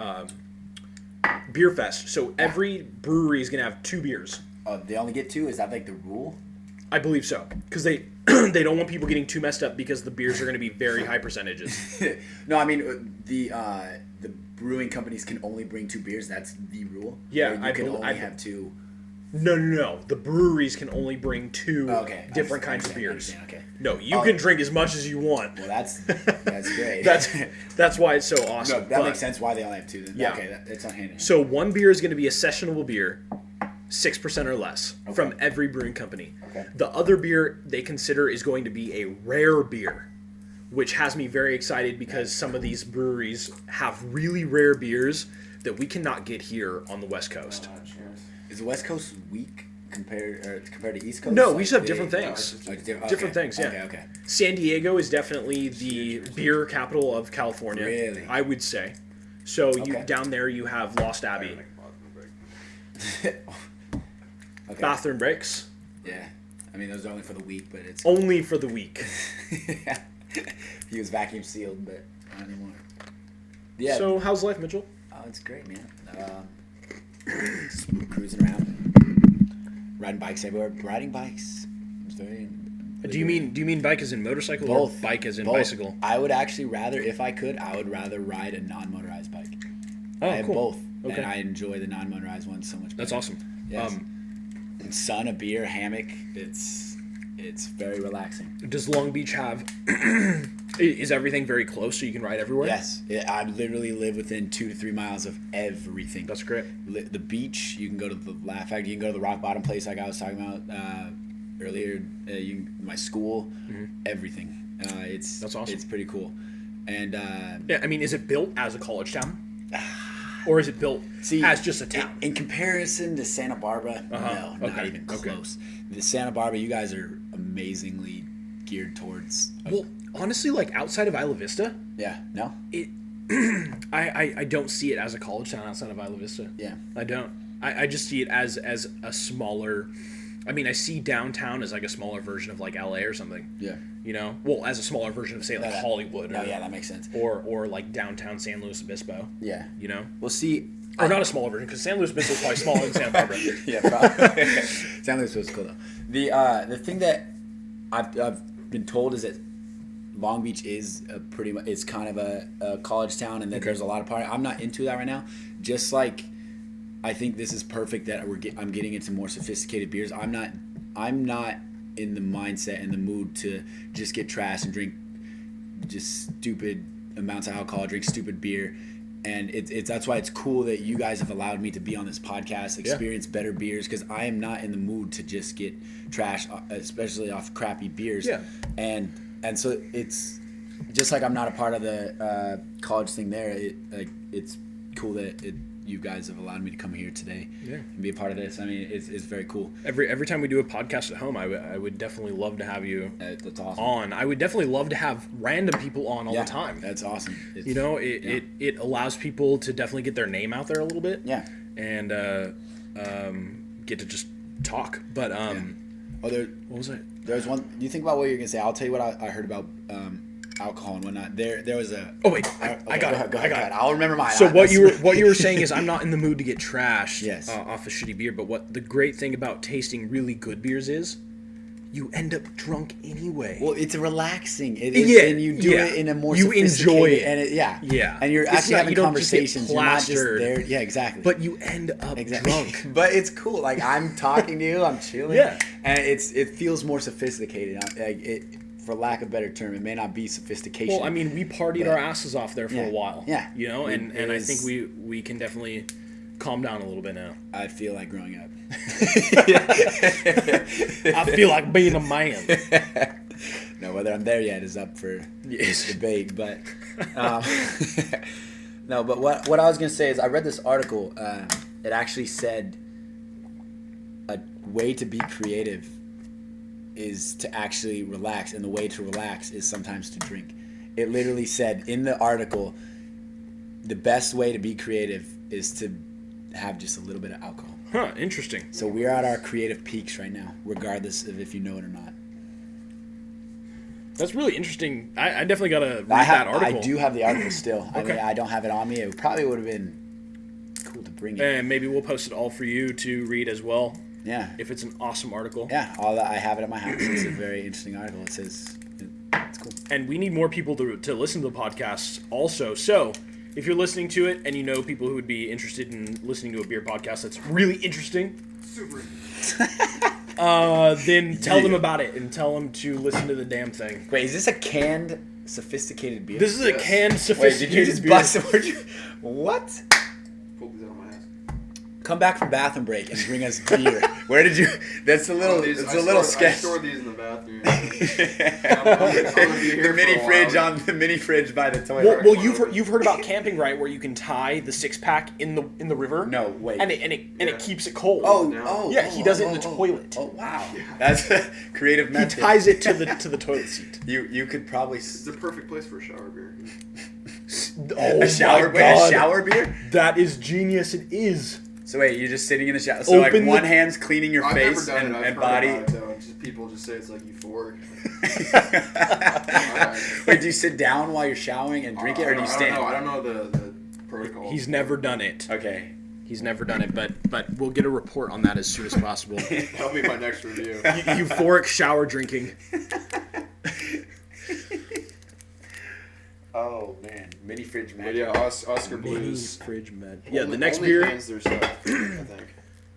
beer fest. So every brewery is gonna have 2 beers. They only get 2? Is that like the rule? I believe so, because they they don't want people getting too messed up because the beers are going to be very high percentages. No, I mean the brewing companies can only bring 2 beers. That's the rule. Yeah, I can only have 2. No. The breweries can only bring 2 different kinds of beers. Okay. No, you can drink as much as you want. Well, that's great. that's why it's so awesome. No, that makes sense. Why they only have 2. Then. Yeah. Okay, that's on hand. So one beer is going to be a sessionable beer, 6% or less from every brewing company. Okay. The other beer they consider is going to be a rare beer, which has me very excited because some of these breweries have really rare beers that we cannot get here on the West Coast. Is the West Coast weak compared to East Coast? No, we just have different things. Different things, yeah. Okay. San Diego is definitely the beer capital of California. Really? I would say. So you down there you have Lost Abbey. Bathroom breaks. Yeah. I mean, those are only for the week, but it's... Only for the week. He was vacuum sealed, but not anymore. Yeah. So how's life, Mitchell? Oh, it's great, man. Just cruising around, riding bikes everywhere. Riding bikes. It's very. Do you mean bike as in motorcycle Both. or bike as in Both. bicycle? I would actually rather, if I could, I would rather ride a non-motorized bike. Oh, I have cool. both, Okay. and I enjoy the non-motorized ones so much better. That's awesome. Yes. Sun, a beer, hammock. It's very relaxing. Does Long Beach have? Is everything very close so you can ride everywhere? Yes, I literally live within 2 to 3 miles of everything. That's great. The beach, you can go to the Laugh Factory, you can go to the Rock Bottom place like I was talking about earlier. My school, everything. That's awesome. It's pretty cool, and Yeah, I mean, is it built as a college town, or is it built as just a town? In comparison to Santa Barbara, no, not even close. The Santa Barbara, you guys are amazingly geared towards. Well, honestly, like outside of Isla Vista, No. I don't see it as a college town outside of Isla Vista. Yeah. I don't. I just see it as a smaller. I mean, I see downtown as like a smaller version of like LA or something. Yeah. You know, well, as a smaller version of say like Hollywood. Oh yeah, that makes sense. Or like downtown San Luis Obispo. Yeah. You know. We'll see. Or not a smaller version because San Luis Obispo is probably smaller than Santa Barbara. Yeah, probably. San Luis was cool though. The thing that I've been told is that Long Beach is it's kind of a college town, and that there's a lot of party. I'm not into that right now. Just like I think this is perfect that I'm getting into more sophisticated beers. I'm not in the mindset and the mood to just get trashed and drink just stupid amounts of alcohol, drink stupid beer. And it's that's why it's cool that you guys have allowed me to be on this podcast, experience better beers, because I am not in the mood to just get trashed, especially off crappy beers. Yeah. And so it's just like I'm not a part of the college thing there. It's cool that you guys have allowed me to come here today and be a part of this. I mean, it's very cool. Every time we do a podcast at home, I would definitely love to have you That's awesome. on. I would definitely love to have random people on all the time. That's awesome. It allows people to definitely get their name out there a little bit. Yeah. And get to just talk. But what was it? There's one. You think about what you're gonna say. I'll tell you what I heard about alcohol and whatnot. There was a. Oh wait, I got it. Go ahead. I'll remember mine. So what you were saying is I'm not in the mood to get trashed Yes. Off a shitty beer. But what the great thing about tasting really good beers is, you end up drunk anyway. Well, it's relaxing. It is, and you do it in a more sophisticated, enjoy it, and yeah, and you're actually having conversations. You're not just plastered. there. Yeah, exactly. But you end up drunk. But it's cool. Like I'm talking to you, I'm chilling. Yeah. And it feels more sophisticated. Like for lack of a better term, it may not be sophistication. Well, I mean, we partied our asses off there for a while. Yeah. You know, and I think we can definitely calm down a little bit now. I feel like growing up. I feel like being a man. No, whether I'm there yet is up for debate. But no, but what I was gonna say is I read this article. It actually said a way to be creative is to actually relax, and the way to relax is sometimes to drink. It literally said in the article, the best way to be creative is to have just a little bit of alcohol. Huh, interesting. So we're at our creative peaks right now, regardless of if you know it or not. That's really interesting. I definitely got to read that article. I do have the article still. Okay. I mean, I don't have it on me. It probably would have been cool to bring it. And maybe we'll post it all for you to read as well. Yeah. If it's an awesome article. Yeah, I have it at my house. It's a very interesting article. It says it's cool. And we need more people to listen to the podcast also. So if you're listening to it and you know people who would be interested in listening to a beer podcast that's really interesting, Super. then tell them about it and tell them to listen to the damn thing. Wait, is this a canned, sophisticated beer? This is a canned, Wait, sophisticated did you just beer. bust it? What? Pull these out of my ass. Come back from bathroom break and bring us beer. Where did you? That's a little. It's a little sketch. I stored these in the bathroom. The mini fridge by the toilet. Well, you've heard about camping, right? Where you can tie the 6-pack in the river. No, wait. And it keeps it cold. Yeah, he does it in the toilet. Oh wow, that's a creative He method. ties it to the toilet seat. You could probably It's the perfect place for a shower beer. Oh a shower my God. a shower beer. That is genius. It is. So wait, you're just sitting in the shower. So Open like one the- hand's cleaning your I've face never done it. I've and heard body. about it, though. Just people just say it's like euphoric. Wait, do you sit down while you're showering and drink it, or do you stand? I don't know the protocol. He's never done it. Okay. He's never done it, but we'll get a report on that as soon as possible. That'll be my next review. Euphoric shower drinking. Oh man, mini fridge But magic. yeah, Oscar Blues. Fridge med. Yeah, the next only beer. cans their stuff, I think.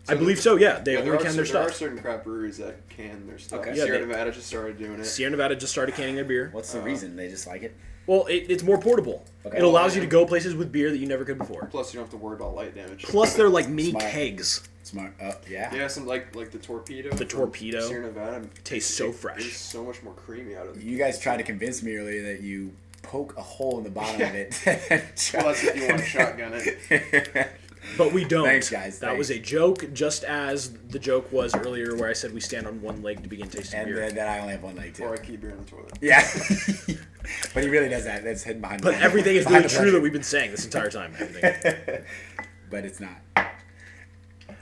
I believe so. Yeah, they Yeah, only can their There are stuff. certain craft breweries that can their stuff. Okay. Yeah, Sierra they- Nevada just started doing it. Sierra Nevada just started canning their beer. What's the reason? They just like it. Well, it's more portable. Okay. It allows you to go places with beer that you never could before. Plus, you don't have to worry about light damage. Plus, they're like mini Smart. kegs. Smart. Yeah. Yeah, some like the torpedo. The from torpedo Sierra Nevada tastes so It's fresh. so much more creamy out of it. You guys tried to convince me earlier that you poke a hole in the bottom of it. Well, that's if you want to shotgun it. But we don't. Thanks, guys. That was a joke, just as the joke was earlier where I said we stand on one leg to begin tasting And beer. then I only have one leg Or I too. keep beer in the toilet. Yeah. But he really does that. That's hidden behind. But everything is really true that we've been saying this entire time. Everything. But it's not.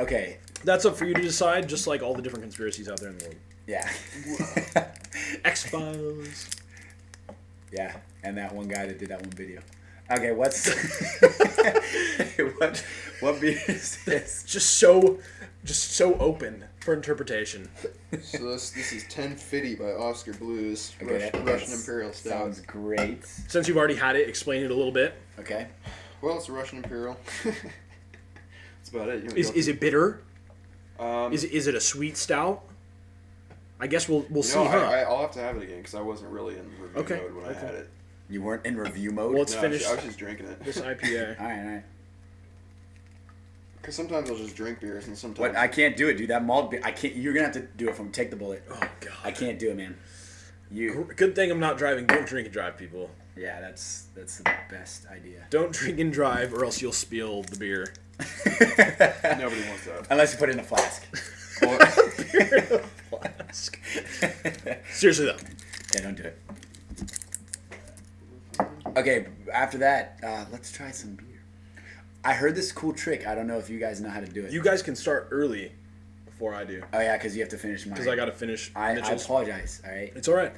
Okay. That's up for you to decide, just like all the different conspiracies out there in the world. Yeah. X-Files. Yeah. And that one guy that did that one video. Okay, what's what beer is this? Just so open. for interpretation. So this is 1050 by Oscar Blues, Okay, Russian Imperial Stout. Sounds great. Since you've already had it, explain it a little bit. Okay. Well, it's a Russian Imperial. That's about it. Is it bitter? Um, Is it a sweet stout? I guess we'll see, no, huh? I'll have to have it again because I wasn't really in review Okay, mode when I had it. You weren't in review mode? Well, it's No, finished. I was just drinking it. This IPA. All right. Because sometimes I'll just drink beers and sometimes... What? I can't do it, dude. That malt beer, I can't. You're going to have to do it from Take the Bullet. Oh god. I can't do it, man. Good thing I'm not driving. Don't drink and drive, people. Yeah, that's the best idea. Don't drink and drive, or else you'll spill the beer. Nobody wants that. Unless you put it in a flask. Flask. Seriously though. Yeah, don't do it. Okay, after that, let's try some beer. I heard this cool trick. I don't know if you guys know how to do it. You guys can start early before I do. Oh yeah, because you have to finish mine. Because I got to finish I Mitchell's. apologize. All right. It's all right.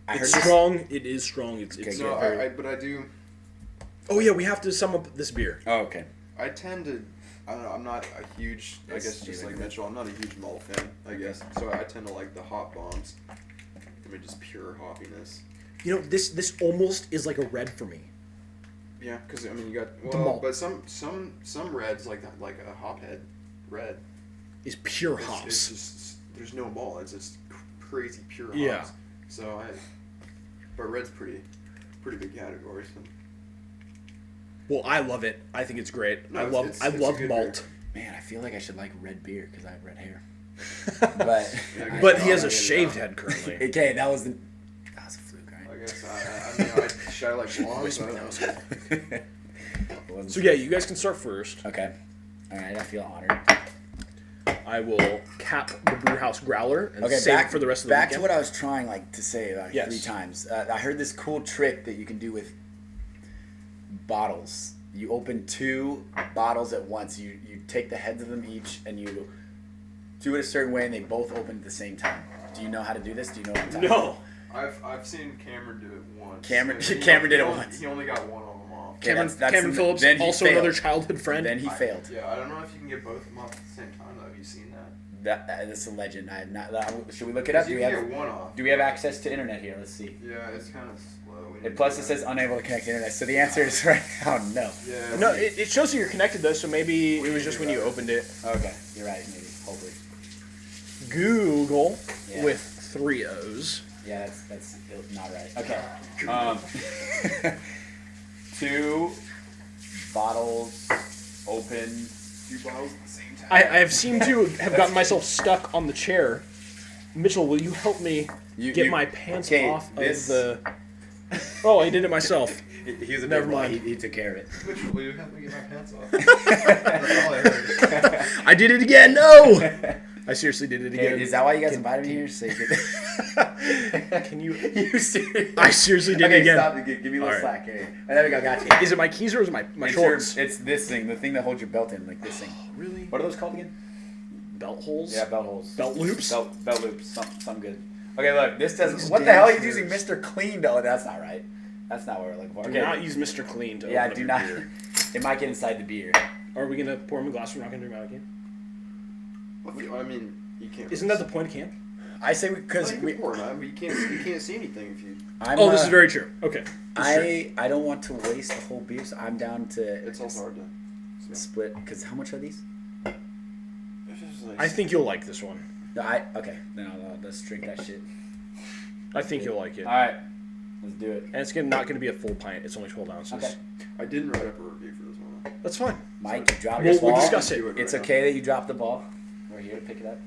I It's heard this- strong. It is strong. It's Okay, No, very... but I do... Oh yeah, we have to sum up this beer. Oh, okay. I tend to... I don't know, I'm not a huge... I Yes, guess just neither like am I. Mitchell, I'm not a huge malt fan, I guess. So I tend to like the hop bombs. I mean, just pure hoppiness. You know, this almost is like a red for me. Yeah, because, I mean, you got... The Well, malt. but some reds, like a hophead red... Is pure It's hops. just there's no malt. It's just crazy pure hops. Yeah. So but red's pretty big category. So. Well, I love it. I think it's great. No, I it's a love good malt. Man, I feel like I should like red beer because I have red hair. But Yeah, But he has I a get it shaved now. head currently. okay, that was a fluke, I right? guess should I like blondes? I don't know. So yeah, you guys can start first. Okay. All right, I feel honored. I will cap the Brewhouse Growler and Okay, save back it for the rest of the back weekend. to what I was trying to say like Yes. 3 times. I heard this cool trick that you can do with bottles. You open 2 bottles at once. You take the heads of them each and you do it a certain way, and they both open at the same time. Do you know how to do this? Do you know what I'm talking about? No. I've seen Cameron do it once. Cameron He did it only- once. He only got one of them off. Okay, Cameron, that's Cameron the- Phillips, then he also failed. another childhood friend. Then he failed. Yeah, I don't know if you can get both of them off at the same time though. Have you seen that? That's a legend. I have not. Should we look it up? You Do we can have get one off. Do we have access to internet here? Let's see. Yeah, it's kind of slow. We And need plus, to it do says that. unable to connect to internet. So the answer is right now no. Yeah. No, it shows you you're connected though, so maybe it was just when you opened it. Okay, you're right. Maybe. Hopefully. Google Yeah. with 3 O's. Yeah, that's not right. Okay. 2 bottles open. 2 bottles at the same time. I have seemed to have gotten myself stuck on the chair. Mitchell, will you help me get my pants okay, off this- of the... Oh, I did it myself. He was a Never big boy. mind. He took care of it. Mitchell, will you help me get my pants off? That's all I heard. I did it again. No, I seriously did it Okay, again. is that why you guys invited me here? So you could... Can you? you serious? I seriously did okay, it again. stop. Give me a little All right. slack. Here. There we go. Got you. Is it my keys or is it my It's shorts? it's this thing, the thing that holds your belt in, like this thing. Really? What are those called again? Belt holes? Yeah, belt holes. Belt loops? Belt loops. Some good. Okay, look. This doesn't. These What the damn hell? He's using shirts. Mr. Clean. No, that's not right. That's not what we're looking for. Do Okay. not use Mr. Clean to Yeah, open do up not. your beer. It might get inside the beer. Are we gonna pour him a glass? We're not gonna drink out again. I mean, you can't. Isn't that the point of camp? I say because you can pour it out, but you can't see anything if you. I'm. This is very true. Okay. I don't want to waste the whole beer, so I'm down to. It's also hard to. split. Because how much are these? It's just like, I think you'll like this one. No, okay. No, let's drink that shit. I think you'll like it. All right, let's do it. And it's not gonna be a full pint. It's only 12 ounces. Okay. I didn't write up a review for this one. That's fine. Mike, you dropped We'll the ball. discuss it. It's okay that you dropped the ball. We're here to pick it up.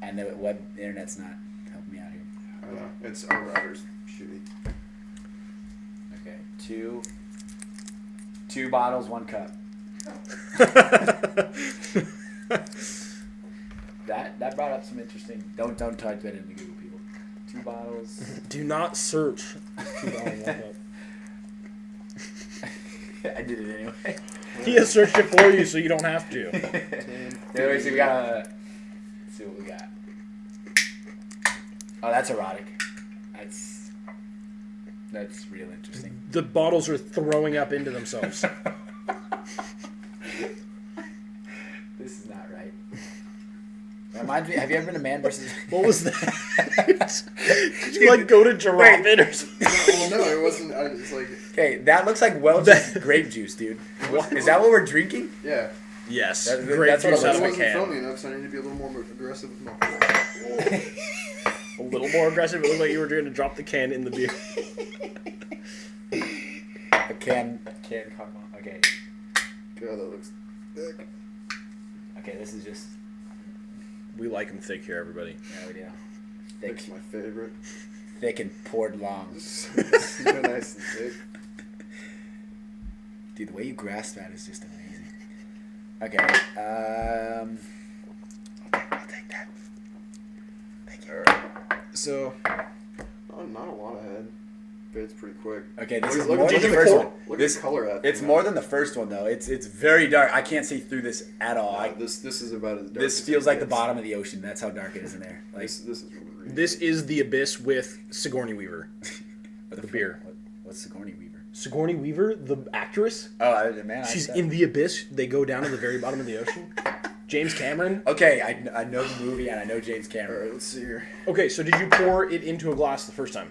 And the internet's not helping me out here. I know. It's our router's shitty. Okay, two bottles, 1 cup. That brought up some interesting. Don't type that into Google, people. 2 bottles. Do not search. I did it anyway. He has searched it for you, so you don't have to. Anyway, so we got let's see what we got. Oh, that's erotic. That's real interesting. The bottles are throwing up into themselves. This is not right. Reminds me. Have you ever been to Man versus? What was that? Did you like go to drop it or something? Well, no, it wasn't. I was like, Okay, that looks like Welch's grape juice, dude. What? Is that what we're drinking? yeah. Yes. Grape I juice out of a wasn't filming enough, so I need to be a little more aggressive with my. A little more aggressive. It looked like you were trying to drop the can in the beer. A can come on. Okay. God, that looks thick. Okay, this is just. We like them thick here, everybody. Yeah, we do. Thick's Thick, my favorite. thick and poured long. So nice and thick. Dude, the way you grasp that is just amazing. Okay. I'll take that. Thank you. Alright. So, not a lot ahead, but it's pretty quick. Okay, this is Look more at than the the first color. one. Look This at the color. It's more than the first one though. It's very dark. I can't see through this at all. This is about as dark. This as feels it like the gets. bottom of the ocean. That's how dark it is in there. Like This is really This is the Abyss with Sigourney Weaver. what the beer. What's Sigourney Weaver? Sigourney Weaver, the actress, Oh, man. she's in the Abyss. They go down to the very bottom of the ocean. James Cameron. Okay, I know the movie and I know James All Cameron. right, let's see here. Okay, so did you pour it into a glass the first time?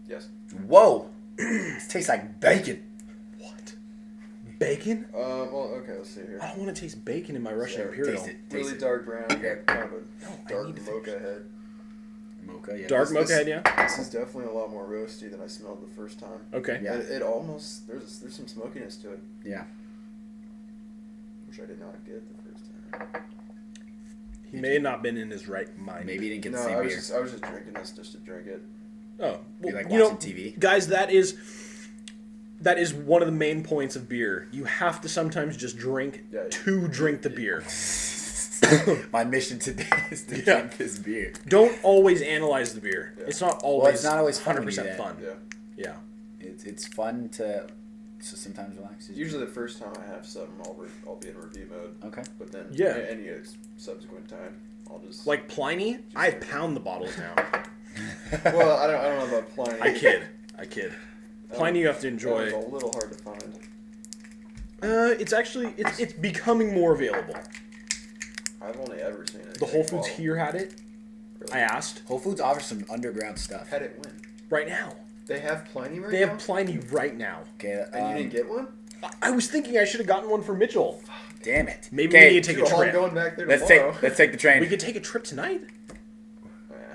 Yes. Whoa, this tastes like bacon. What? Bacon? Well, okay, let's see here. I don't want to taste bacon in my Russian Sorry, Imperial. Taste it. Really dark brown. Got kind of a I dark need to mocha head. Mocha, yeah. Dark This- mocha this- head, yeah? This is definitely a lot more roasty than I smelled the first time. Okay. Yeah. It almost there's some smokiness to it, Yeah. which I did not get the first time. He may have not been in his right mind. Maybe you didn't get No, the same I was beer. just drinking this just to drink it. Oh, You like you know, watching TV? guys, that is one of the main points of beer. You have to sometimes just drink Yeah, to drink the beer. My mission today is to Yeah. drink this beer. Don't always analyze the beer. Yeah. It's not always. it's not always fun when you do 100% that. fun. Yeah. Yeah. It's fun to sometimes relax. Usually the first time I have something, I'll be in review mode. Okay. But then Yeah. any subsequent time, I'll just Like Pliny, I pound the bottles now. Well, I don't know about Pliny. I kid. Pliny, you have to enjoy. It's a little hard to find. It's actually it's becoming more available. I've only ever seen it. The Whole Foods here had it. Really? I asked Whole Foods offers some underground stuff. Had it when? right now. They have Pliny right They now? have Pliny right now. Okay. And you didn't get one? I was thinking I should have gotten one for Mitchell. Damn it. Maybe Okay, we need to take a Dude, I'm trip. going back there let's tomorrow. take the train. We could take a trip tonight.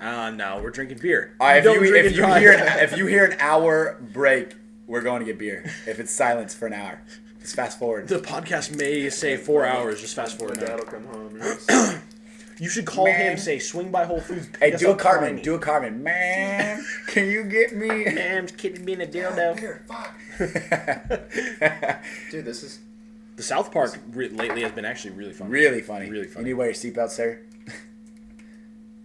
Yeah. No, we're drinking beer. If Don't drink if and you drive. if you hear an hour break, we're going to get beer. If it's silence for an hour, just fast forward. The podcast may say 4 hours. Just fast My forward. dad Now. will come home. And just, You should call Man. him. Say swing by Whole Foods. Hey, pick us do a up Carmen. Pliny. Do a Carmen. Man, can you get me? Damn, kid being a dildo. here, fuck. Dude, this is... The South Park lately has been actually really fun. Really funny. Really You funny. need to wear your seatbelt, sir.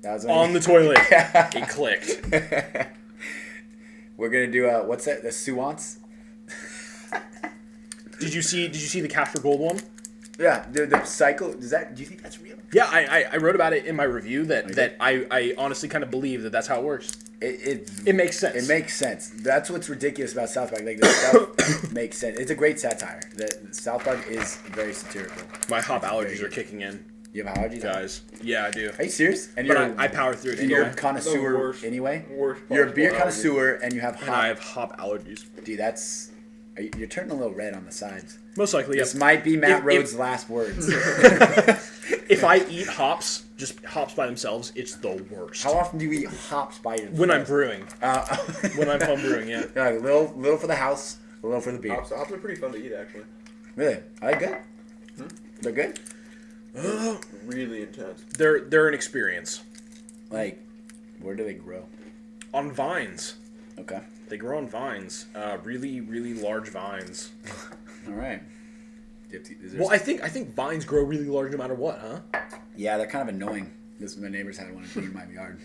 That was On the toilet, it clicked. We're gonna do what's that? The Suance? Did you see the Capture Gold one? Yeah, the cycle. Do you think that's real? Yeah, I wrote about it in my review that Okay. I honestly kind of believe that that's how it works. It makes sense. It makes sense. That's what's ridiculous about South Park. Like the stuff makes sense. It's a great satire. The South Park is very satirical. My hop It's allergies very are kicking in, You have allergies, guys. Yeah, I do. Are you serious? And But you're I power through it and you're a anyway. connoisseur The worst- anyway. worst You're a beer possible allergy. connoisseur and you have And I hot. have hop allergies. Dude, that's you're turning a little red on the sides. Most likely, This yes. might be Matt If- Rhodes' last words. If I eat hops, just hops by themselves, it's the worst. How often do you eat hops by yourself? When I'm brewing. Uh, When I'm home brewing, yeah. like a little for the house, a little for the beer. Hops are pretty fun to eat, actually. Really? Are they good? They're good? Really intense. They're an experience. Like, where do they grow? On vines. Okay. They grow on vines. Really, really large vines. All right. Well, I think vines grow really large no matter what, huh? Yeah, they're kind of annoying. Because my neighbors had one in my yard.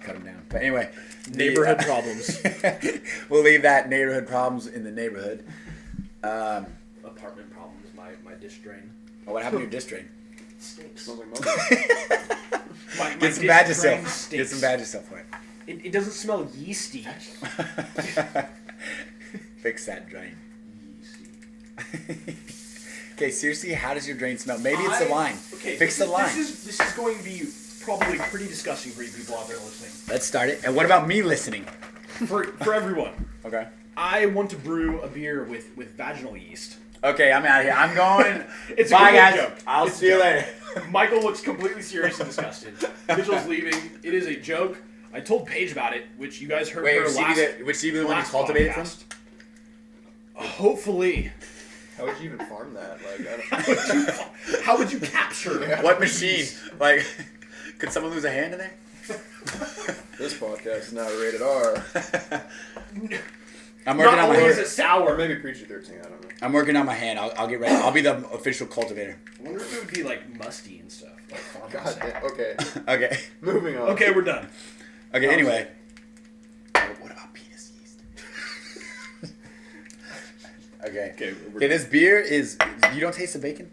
Cut them down. But anyway. Neighborhood problems. We'll leave that neighborhood problems in the neighborhood. Apartment problems, my dish drain. Oh, what happened to your dish drain? Stinks. Smells like mustard. My Get some dish badges drain yourself. Get stinks. some badges yourself for it. It doesn't smell yeasty. Fix that drain. Okay, seriously, how does your drain smell? Maybe it's the line. Okay, Fix the line. This is going to be probably pretty disgusting for you people out there listening. Let's start it. And what about me listening? For everyone, Okay. I want to brew a beer with vaginal yeast. Okay, I'm out of here. I'm going. It's Bye, a guys. joke. I'll It's a see you joke. later. Michael looks completely serious and disgusted. Mitchell's leaving. It is a joke. I told Paige about it, which you guys heard her last. Would she be the one you last cultivated from? podcast. Hopefully. How would you even farm that? Like, I don't. How would you capture? What machine? Like, could someone lose a hand in there? This podcast is not rated R. I'm working Not on my only is hand. it sour, Or maybe PG-13. I don't know. I'm working on my hand. I'll get ready. I'll be the official cultivator. I wonder if it would be like musty and stuff. Like farm God house. damn. Okay. Okay. Moving on. Okay, we're done. Okay. Anyway. What about penis yeast? Okay. Okay. This beer is. You don't taste the bacon?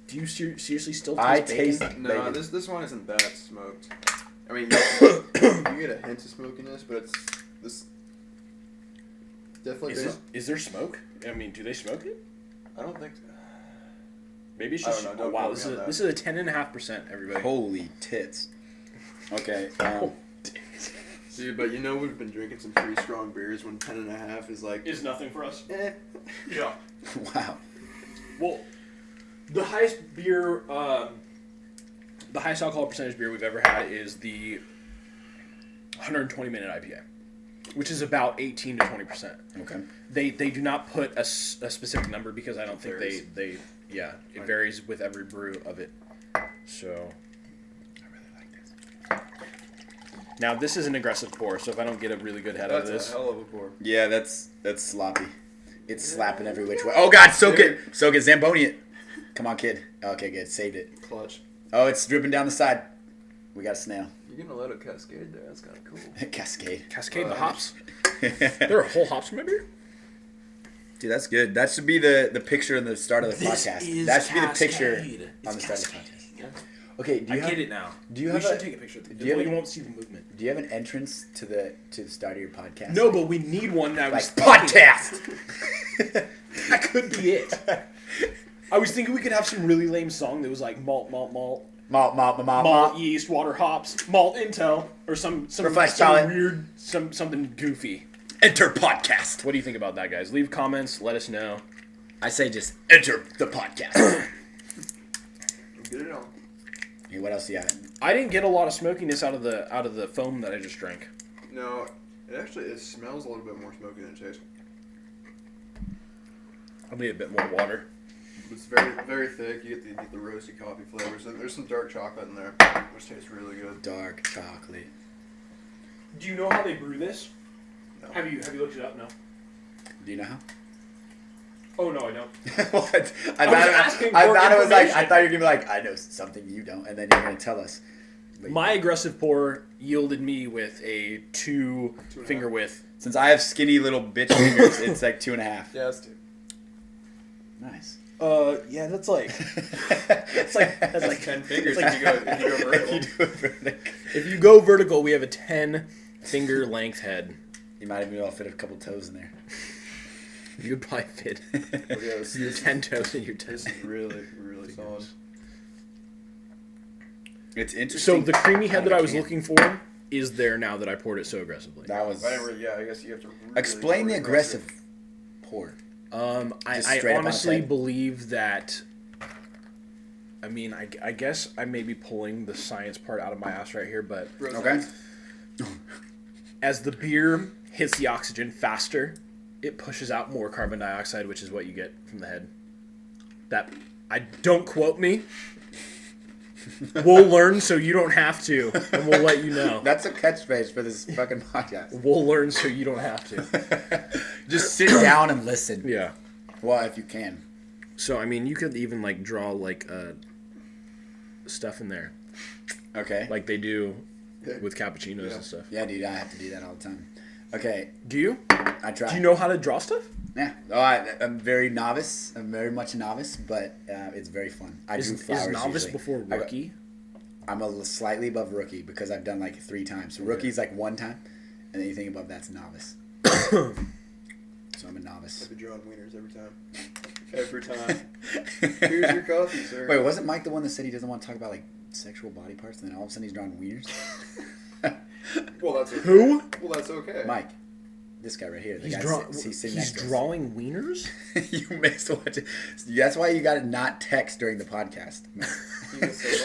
Do you seriously still I taste taste bacon? No, bacon. this one isn't that smoked. I mean, you get a hint of smokiness, but it's this. Definitely. Is there smoke? I mean, do they smoke it? I don't think. Maybe it's I just. don't know, Oh, don't wow, quote this me is on this is a 10.5%. Everybody. Holy tits. Okay. Dude, but you know we've been drinking some pretty strong beers when 10.5 is like. Is nothing for us. Eh. Yeah. Wow. Well, the highest beer, the highest alcohol percentage beer we've ever had is the 120-minute IPA, which is about 18 to 20%. Okay. They do not put a specific number because I don't think Varies. they it varies with every brew of it. So I really like this. now this is an aggressive pour, so if I don't get a really good head out of That's this, a hell of a pour. Yeah, that's sloppy. It's slapping every which way. Oh God, soak it, Zamboni it. Come on, kid. Okay, good. Saved it. Clutch. Oh, it's dripping down the side. We got a snail. You're gonna let it cascade there. That's kind of cool. Cascade. Cascade the hops. There are whole hops from my beer. Dude, that's good. That should be the picture in the start of the This podcast. is That should be the Cascade. picture It's on the start of the Cascade. podcast. Okay, do you have it now. do you We have should a- take a picture of it. do you have You a- won't see the movement. do you have an entrance to the start of your podcast? No, but we need one that was like podcast. That could be it. I was thinking we could have some really lame song that was like malt, Malt. yeast, water, hops, mAltIntel, or some Reflex palate. weird, something goofy. Enter podcast. What do you think about that, guys? Leave comments. Let us know. I say just enter the podcast. Get it on. Hey, what else do you have? I didn't get a lot of smokiness out of the foam that I just drank. No, it smells a little bit more smoky than it tastes. I'll need a bit more water. It's very, very thick. You get the roasty coffee flavors. And there's some dark chocolate in there, which tastes really good. Dark chocolate. Do you know how they brew this? No. Have you looked it up? No. Do you know how? Oh no, I don't. What? I was asking for I thought it was like I information. thought you were gonna be like I know something you don't, and then you're gonna tell us. But My aggressive pour yielded me with a 2 finger width. since I have skinny little bitch fingers, it's like 2.5. Yeah, that's two. Nice. Yeah, that's like It's like that's like 10 fingers like- if you go vertical. you do it vertical. if you go vertical, we have a 10 finger length head. You might even be able to fit a couple toes in there. You could probably fit Yeah, this your 10 toes in your this toes. is really, really solid. It's So interesting. the creamy head how that I they was can- looking for is there now that I poured it so aggressively. That was. I didn't really, yeah, I guess you have to really Explain the go aggressive pour. I Just straight up on its honestly head? believe that. I mean, I guess I may be pulling the science part out of my ass right here, but Bros Okay. as the beer hits the oxygen faster, it pushes out more carbon dioxide, which is what you get from the head. That I don't quote me. We'll learn so you don't have to, and we'll let you know. That's a catchphrase for this fucking podcast. We'll learn so you don't have to. Just sit down and listen. Yeah. Well, if you can. So I mean, you could even like draw like stuff in there, Okay. like they do with cappuccinos Yeah. and stuff. Yeah, dude, I have to do that all the time. Okay, Do you? I try. Do you know how to draw stuff? Yeah. Oh, I'm very novice. I'm very much a novice, but it's very fun. I do Is flowers novice usually. before I go- rookie? I'm slightly above rookie because I've done like 3 times. So rookie's like 1 time, and anything above that's novice. So I'm a novice. I've been drawing wieners every time. Every time. Here's your coffee, sir. Wait, wasn't Mike the one that said he doesn't want to talk about like sexual body parts, and then all of a sudden he's drawing wieners. Well, that's okay. Who? Well, that's okay. Mike, this guy right here. The He's, guy he's sitting next to us. drawing wieners? You missed what? That's why you got to not text during the podcast.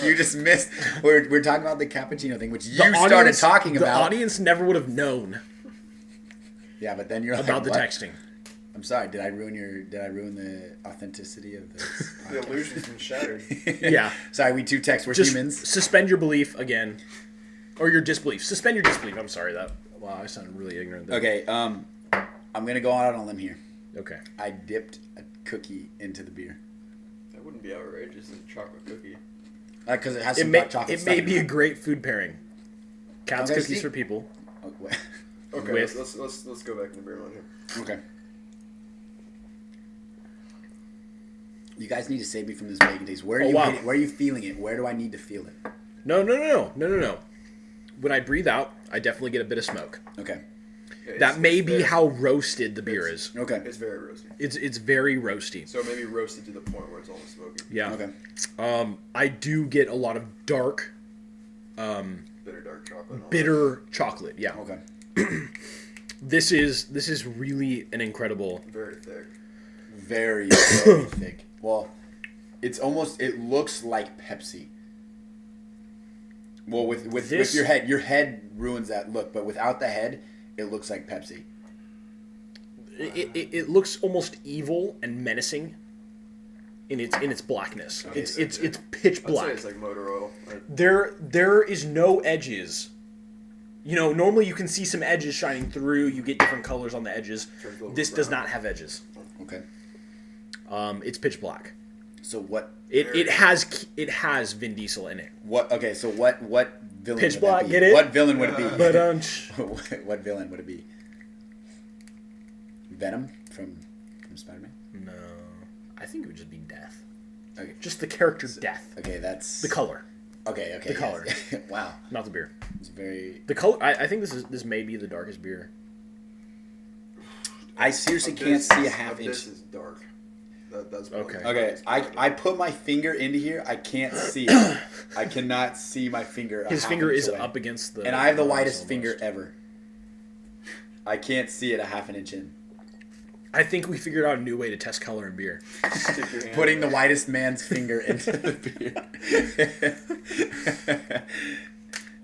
You You just missed. We're talking about the cappuccino thing, which you started talking about. The audience never would have known Yeah, but then you're like, about the what? texting. I'm sorry. Did I ruin the authenticity of this? The podcast? illusion's been shattered. Yeah. Sorry, we two texts. We're Just humans. suspend your belief again. Or your disbelief. Suspend your disbelief. I'm sorry. Wow, I sounded really ignorant there. Okay, I'm gonna go out on a limb here. Okay. I dipped a cookie into the beer. That wouldn't be outrageous. It's a chocolate cookie. Because it has It some may, dark chocolate it stuff may in be a it. great food pairing. Cat's Okay, cookies see- for people. Oh, wait. Okay, With- let's go back in the beer line here. Okay. You guys need to save me from this bacon taste. Where are you? wow. Hitting, where are you feeling it? Where do I need to feel it? No. When I breathe out, I definitely get a bit of smoke. Okay. Okay, That may it's be very- how roasted the beer is. Okay. It's very roasty. It's very roasty. So maybe roasted to the point where it's almost smoky. Yeah. Okay. I do get a lot of dark, Bitter dark chocolate. and all bitter chocolate. Yeah. Okay. This is really an incredible. that. Very thick. Very, very thick. Well, it's almost. It looks like Pepsi. Well, with This- your head ruins that look, but without the head, it looks like Pepsi. It looks almost evil and menacing. In its blackness. Okay, It's so it's pitch I'd black. say it's like motor oil. Right? There is no edges. You know, normally you can see some edges shining through. You get different colors on the edges. Turns a little This bit does brown. not have edges. Okay. It's pitch black. So what? It has Vin Diesel in it. What? Okay. So what villain? Pitch would black, that be? get it? What villain would it be? But What villain would it be? Venom from Spider-Man? no, I think it would just be Death. Okay. Just the character Death. Okay, that's The color, Okay, the color. yes. Wow, not the beer. it's very. The color. I think this may be the darkest beer. I seriously can't see a half This inch. is dark. That's Okay. Okay, I put my finger into here. I can't see it. I cannot see my finger. His finger is up against the. and I have the glass widest almost. finger ever. I can't see it a half an inch in. I think we figured out a new way to test color in beer. Stick your hand Putting in the there. widest man's finger into the beer.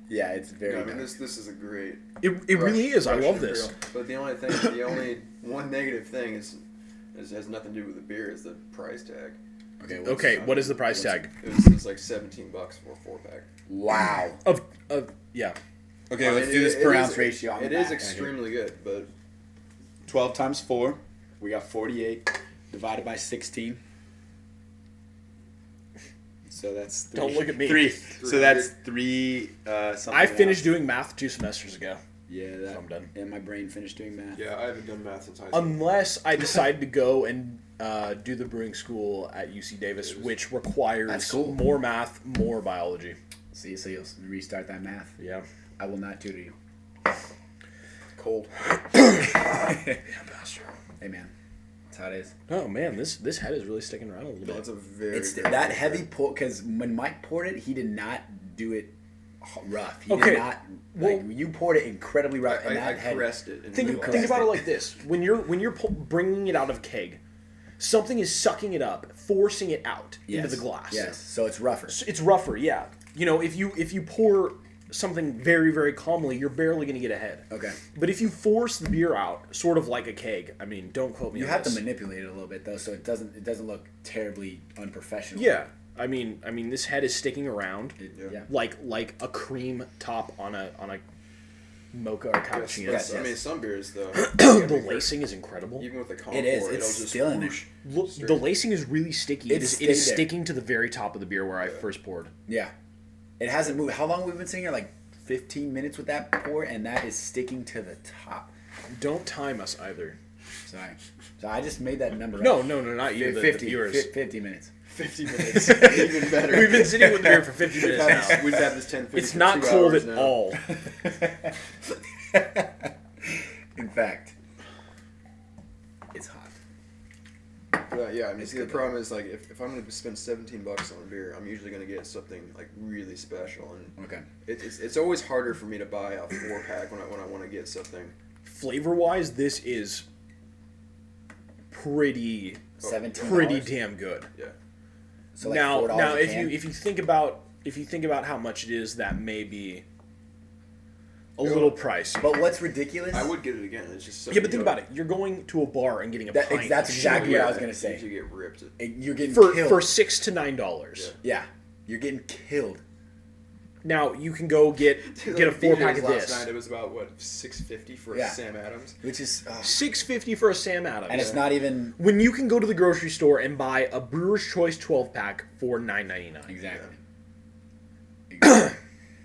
Yeah, it's very. No, I mean, bad. this is a great. It really is. I Russian love this. Imperial. But the only one negative thing is has nothing to do with the beer. Is the price tag. Okay. Okay, what is the price tag? It's like $17 for a 4-pack. Wow. Of yeah. Okay, I let's mean, do this it per is- ounce ratio. On It the is back. extremely good, but 12 times 4. We got 48 divided by 16. So that's 3. Don't look at me. 3. So that's 3 something. I finished else. doing math 2 semesters ago. Yeah, that, I'm done. And my brain finished doing math. yeah, I haven't done math since high school. Unless I decide to go and do the brewing school at UC Davis, which requires That's cool. more math, more biology. See, so you'll restart that math. Yeah. I will not tutor you. Cold. Yeah, bastard. Hey, man. That's how it is. Oh man, this head is really sticking around a little bit. That's a very. It's very that good heavy beer. pour, because when Mike poured it, he did not do it rough. He Okay, did not. well- Like, you poured it incredibly rough, and I that head. caressed it. And Think really think about it caressed like this: when you're bringing it out of keg, something is sucking it up, forcing it out into the glass. Yes, so it's rougher. It's rougher, yeah. You know, if you pour something very, very calmly, you're barely going to get ahead. Okay. But if you force the beer out, sort of like a keg, I mean, don't quote me You on have to this. manipulate it a little bit though, so it doesn't look terribly unprofessional. Yeah, I mean, this head is sticking around Yeah. like a cream top on a mocha or cappuccino. yes. I mean, some beers though. The lacing is incredible. Even with the Concord, It is. it'll It's just still in there. whoosh Look, straight. the lacing is really sticky. It's It is stayed there. sticking to the very top of the beer where I first poured. Yeah. It hasn't moved. How long have we been sitting here? Like 15 minutes with that pour, and that is sticking to the top. Don't time us either. Sorry. So I just made that number No, up. not you. The 50, viewers. 50 minutes. 50 minutes. Even better. We've been sitting with the beer for 50 We've minutes had now. this- We've had this 10 It's for not 2 cold hours at now. all. In fact, it's hot. Yeah, I mean, It's see, the good problem is like if I'm gonna spend $17 on a beer, I'm usually gonna get something like really special, and Okay. it's always harder for me to buy a 4-pack when I want to get something. Flavor-wise, this is pretty $17. damn good. Yeah. So like now, $4 a if can? you think about how much it is, that may be a little pricey. But what's ridiculous? I would get it again. It's just so Yeah, but think about it. You're going to a bar and getting a pint. That's of exactly shit what I was gonna say. You get ripped. You're getting for killed. $6 to $9. Yeah, you're getting killed. Now you can go get a 4-pack of last this. night it was about what $6.50 for Yeah. a Sam Adams. Which is, $6.50 for a Sam Adams. and it's not even when you can go to the grocery store and buy a Brewer's Choice 12-pack for $9.99. exactly. Exactly.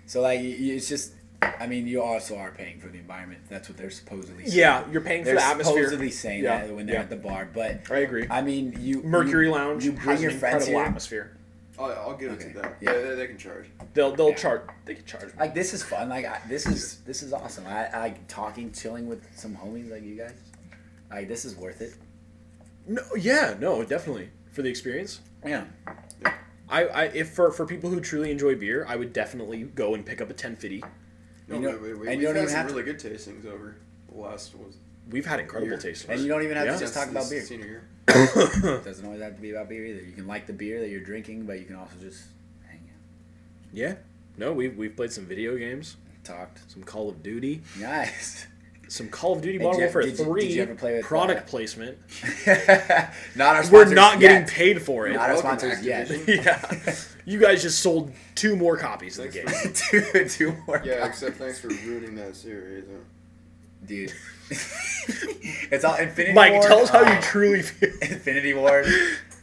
So like, it's just. I mean, you also are paying for the environment. That's what they're supposedly saying. Yeah, you're paying for They're the atmosphere. supposedly saying Yeah, that when they're yeah. at the bar, but I agree. I mean, Mercury Lounge You bring has your an friends incredible here. atmosphere. I'll give Okay. it to them. Yeah. Yeah, they can charge. They'll Yeah. charge. They can charge. Like this is fun. Like this is awesome. I like talking, chilling with some homies like you guys. Like this is worth it. No, definitely for the experience. Yeah. If for people who truly enjoy beer, I would definitely go and pick up a 1050. No, You know- we've and you don't had even some have to- really good tastings over the last was We've had incredible Beer. tastings. And you don't even have Yeah. to just talk about beer. Senior year. It doesn't always have to be about beer either. You can like the beer that you're drinking, but you can also just hang out, Yeah. No, we've played some video games, talked. some Call of Duty, Nice. some Call of Duty Hey, Modern Jeff, Warfare did you 3 ever play with, product placement. Not our sponsors We're not getting yet. paid for it. Not our Welcome, sponsors yet. Activision. Yeah. You guys just sold 2 more copies of the game. two more. Yeah, except thanks for ruining that series. Dude. It's all Infinity Mike, Ward. tell us how you truly feel. Infinity Ward.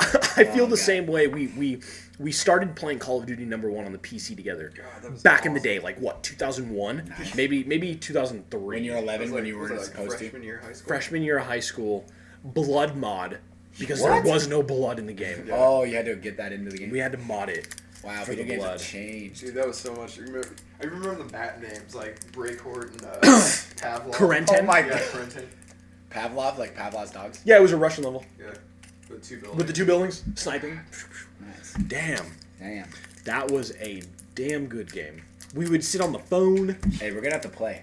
I feel the God. same way. We started playing Call of Duty #1 on the PC together that was back in the awesome. day, like what, 2001, maybe 2003. When you're 11, when you was weren't it like supposed freshman to. year high school. Freshman year of high school, blood mod, because What? there was no blood in the game. Oh, you had to get that into the game. We had to mod it. Wow, for video the games blood. have changed. Dude, that was so much. I remember the map names like Breakhort and Pavlov. Corentin? Oh my Yeah, God. Corentin. Pavlov, like Pavlov's dogs. Yeah, it was a Russian level Yeah, with 2 buildings. with the 2 buildings, sniping. Nice. Damn, Damn. that was a damn good game. We would sit on the phone. Hey, we're gonna have to play.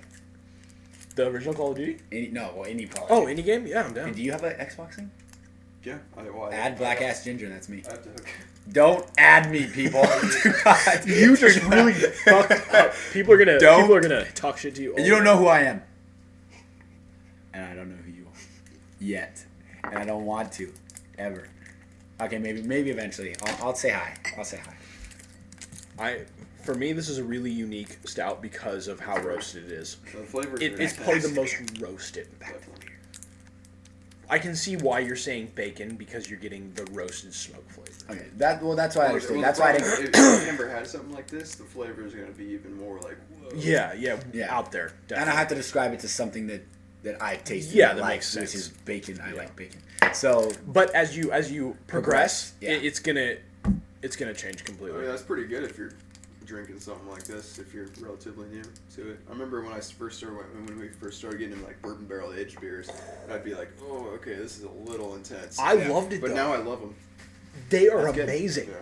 The original Call of Duty. Any Call of Oh, Duty. any game? Yeah, I'm down. And do you have an Xbox thing? Yeah. Add Black Ass Ginger, that's me. I have to hook. Don't add me, people. Do not. You just really fucked up. People are gonna talk shit to you. You don't know who I am. And I don't know who you are. Yet. And I don't want to. Ever. Okay, maybe eventually. I'll say hi. I'll say hi. For me, this is a really unique stout because of how roasted it is. The flavors. It's probably the most roasted. I can see why you're saying bacon, because you're getting the roasted smoke flavor. Okay, that's why I understand. That's why why I didn't. If you've never had something like this, the flavor is going to be even more like. Whoa. Yeah, Yeah. out there. Definitely. And I have to describe it to something that I've tasted. Yeah, and that like, makes sense. Which is bacon. I Yeah. like bacon. So But as you progress, Yeah. it's gonna change I completely. mean, that's pretty good if you're drinking something like this. If you're relatively new to it, I remember when we first started getting into like bourbon barrel aged beers, and I'd be like, oh, okay, this is a little intense. I loved it but though. now I love them. They are That's good. amazing. Yeah.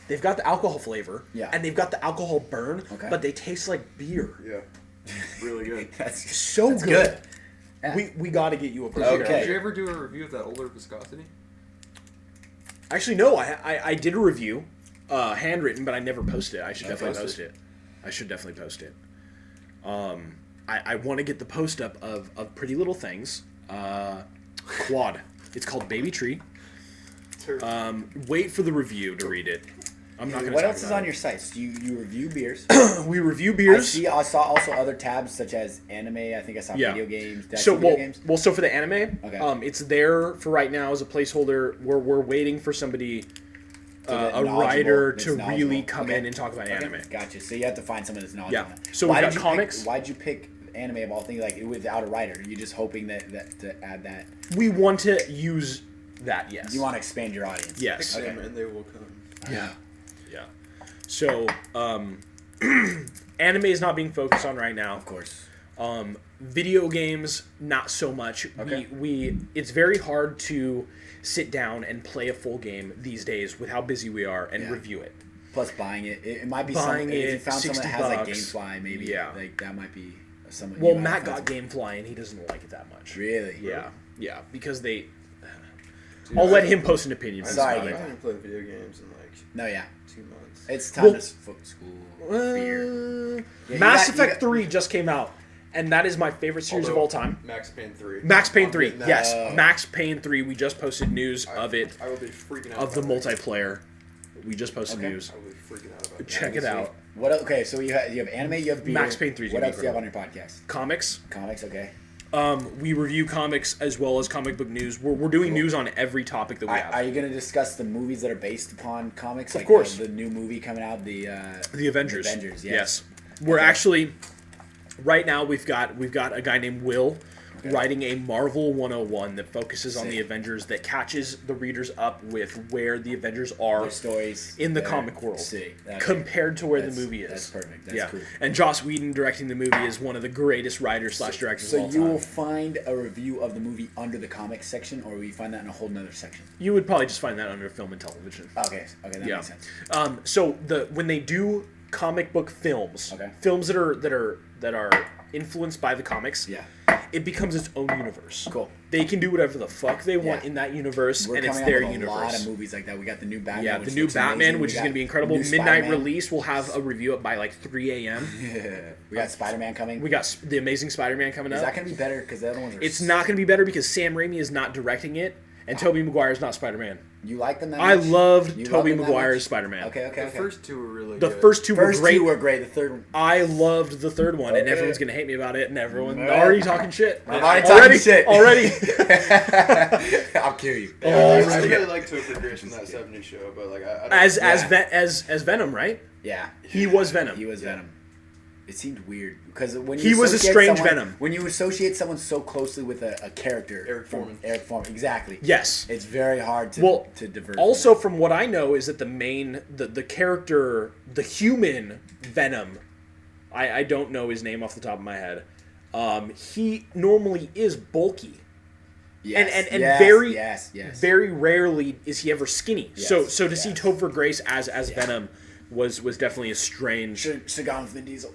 They've got the alcohol flavor, Yeah. and they've got the alcohol burn, Okay. but they taste like beer. Yeah, really good. that's So that's good. Yeah. We got to get you a Okay. bourbon. Did you ever do a review of that older viscosity? Actually, no. I did a review, handwritten, but I never posted it. I should definitely post it. I should definitely post it. I want to get the post up of Pretty Little Things, quad. It's called Baby Tree. Wait for the review to read it. I'm not going to. What else is on your sites? Do you review beers? We review beers. I saw also other tabs such as anime. I think I saw Yeah. video games. Did I So see video games? so for the anime, Okay. it's there for right now as a placeholder. We're waiting for somebody, get a knowledgeable- writer that's to really knowledgeable. come Okay. in and talk about anime. Gotcha. So you have to find someone that's knowledgeable. Yeah. So we've got comics. Why'd you pick anime of all things? Like without a writer, you just hoping that to add that. We want to use that. Yes. You want to expand your audience. Yes. Pick Okay. them and they will come. Yeah. Yeah. So, anime is not being focused on right now. Of course. Video games, not so much. Okay. We it's very hard to sit down and play a full game these days with how busy we are and review it. Plus buying it. It might be Buying something. If you it, found someone that has like $60, GameFly, maybe like that might be someone. Well, you might Matt find got GameFly and he doesn't like it that much. Really? Yeah, because they. Dude, I'll let him post an opinion. Sorry, I yeah. haven't played video games in like No, yeah. 2 months. It's time Well, to school beer. Yeah, Mass you Effect got- 3 just came out, and that is my favorite series of all time. Max Payne 3. Max Payne I'm 3, getting that. yes. Max Payne 3, we just posted news of it, I will be freaking out of the about that. multiplayer. We just posted news. I will be freaking out about that. Check it out. What? Okay, so you have anime, you have beer. Max Payne 3 is What gonna else be do you have on your podcast? Comics. Comics, okay. We review comics as well as comic book news. We're doing news on every topic that we have. Are you going to discuss the movies that are based upon comics? Of Like course. The new movie coming out, the Avengers. The Avengers, Yes. We're actually right now we've got a guy named Will writing a Marvel 101 that focuses on the Avengers, that catches the readers up with where the Avengers are Their stories in the their comic world city. Okay. compared to where the That's- movie is. That's perfect. That's cool. And Joss Whedon directing the movie is one of the greatest writers / directors So of all you time. will find a review of the movie under the comics section, or will you find that in a whole nother section? You would probably just find that under film and television. Okay, that makes sense. So when they do comic book films, films that are influenced by the comics, it becomes its own universe. Cool. They can do whatever the fuck they want in that universe, We're and it's coming their up with universe. a lot of movies like that. We got the new Batman. Yeah, which the new looks Batman, amazing. which We is got going to be incredible. new Midnight Spider-Man. release. We'll have a review up by like 3 a.m. We got Spider-Man coming. We got the Amazing Spider-Man coming Is up. that going to be better? Because the other ones are. It's not going to be better because Sam Raimi is not directing it, and Tobey Maguire is not Spider-Man. You like them that I much? loved You Tobey love them that Maguire's much? Spider-Man. Okay. The first two were really The good. first two were First great. two were great. The third one. I loved the third one, and Okay. everyone's gonna hate me about it, and everyone's Man. already talking shit. I'm already talking shit. Already. I'll kill you. I really like Topher Grace from that 70s show, but like I don't as Venom, right? Yeah. He was Venom. He was Venom. It seemed weird because when He you was a associate strange someone- Venom. When you associate someone so closely with a character, Eric Foreman. Exactly. Yes. It's very hard to to divert. Also, from what I know, is that the character, the human Venom, I don't know his name off the top of my head. He normally is bulky. yes, and yes, very yes. very rarely is he ever skinny. Yes, So to see Topher Grace as Venom was definitely a strange. Should have gone with Vin Diesel.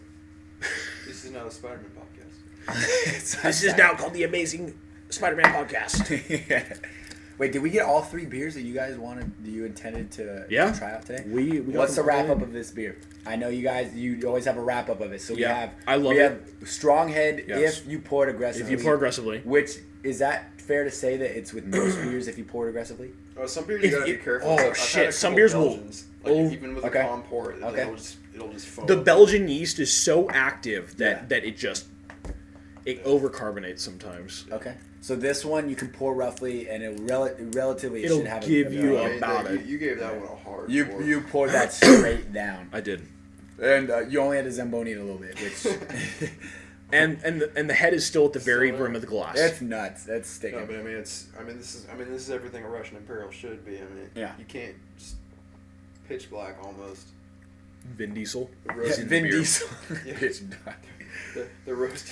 This is not a Spider-Man podcast. This is now called the Amazing Spider-Man Podcast. Wait, did we get all three beers that you guys wanted? You intended to try out today? We got What's the them wrap all up in. of this beer? I know you guys. You always have a wrap up of it. So Yeah, we I love we it. have strong head Yes. if you pour it aggressively. If you pour aggressively. Which is that fair to say that it's with most beers if you pour it aggressively? Oh, some beers you If gotta be it- careful. oh, I've had shit, a some couple beers will- Belgians, like, oh, even with okay. a calm pour, Okay. it'll just foam. The Belgian yeast is so active that Yeah. it overcarbonates sometimes. Okay. So this one you can pour roughly, and it relatively It'll should have give you a a- about it. You gave that one a hard. pour. you poured that straight down, I did. and you only had to Zamboni it a little bit, which And the head is still at the very So, rim of the glass. that's nuts. That's sticking. No, but I mean, this is everything a Russian Imperial should be. I mean, Yeah. you can't just pitch black almost. Vin Diesel. The Yeah, roast, in the Vin beer. Diesel. Yeah. It's not- the roast.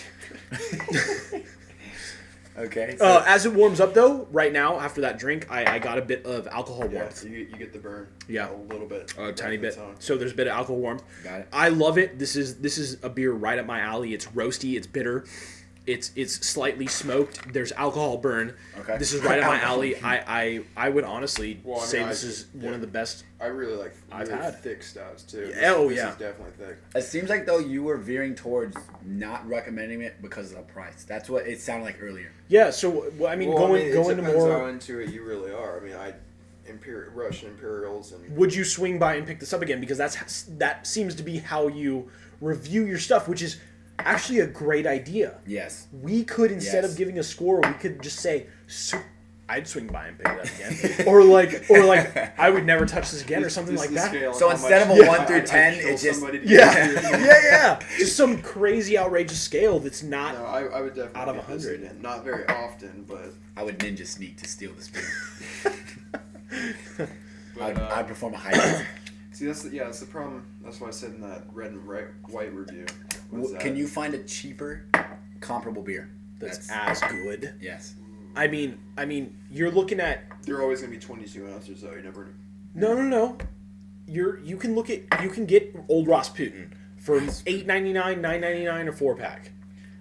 Okay. So, As it warms up though, right now after that drink, I got a bit of alcohol Yeah, warmth. you get the burn. Yeah. a little bit. A tiny Right bit. on its own. So there's a bit of alcohol warmth. Got it. I love it. This is a beer right up my alley. It's roasty. It's bitter. It's slightly smoked. There's alcohol burn. Okay. This is right up my alley. I would honestly Well, I mean, say I- this is one of the best. I really like I've really had. thick stouts too. Yeah, oh, this yeah. is definitely thick. It seems like though you were veering towards not recommending it because of the price. That's what it sounded like earlier. Yeah. So well, I mean, going it to depends how more. into it you really are. I mean, Russian Imperials and Would you swing by and pick this up again? Because that seems to be how you review your stuff, which is actually a great idea. Yes. We could, instead Yes. of giving a score, we could just say, I'd swing by and pick it up again. or like, I would never touch this again, or something This like is the that. scale on So how instead much of a I- 1 through I'd 10, kill it just- somebody to Yeah, get it. yeah. Just some crazy, outrageous scale that's not. No, I would definitely Out of get this 100. again. Not very often, but I would ninja sneak to steal this beer. but I'd perform a high. see that's the problem. That's why I said in that red and white review. was that- Can you find a cheaper comparable beer. That's as good. Yes. I mean, you're looking at They're always gonna be 22 ounces though. You never. no. You can get Old Rasputin for $8.99, $9.99 a 4-pack.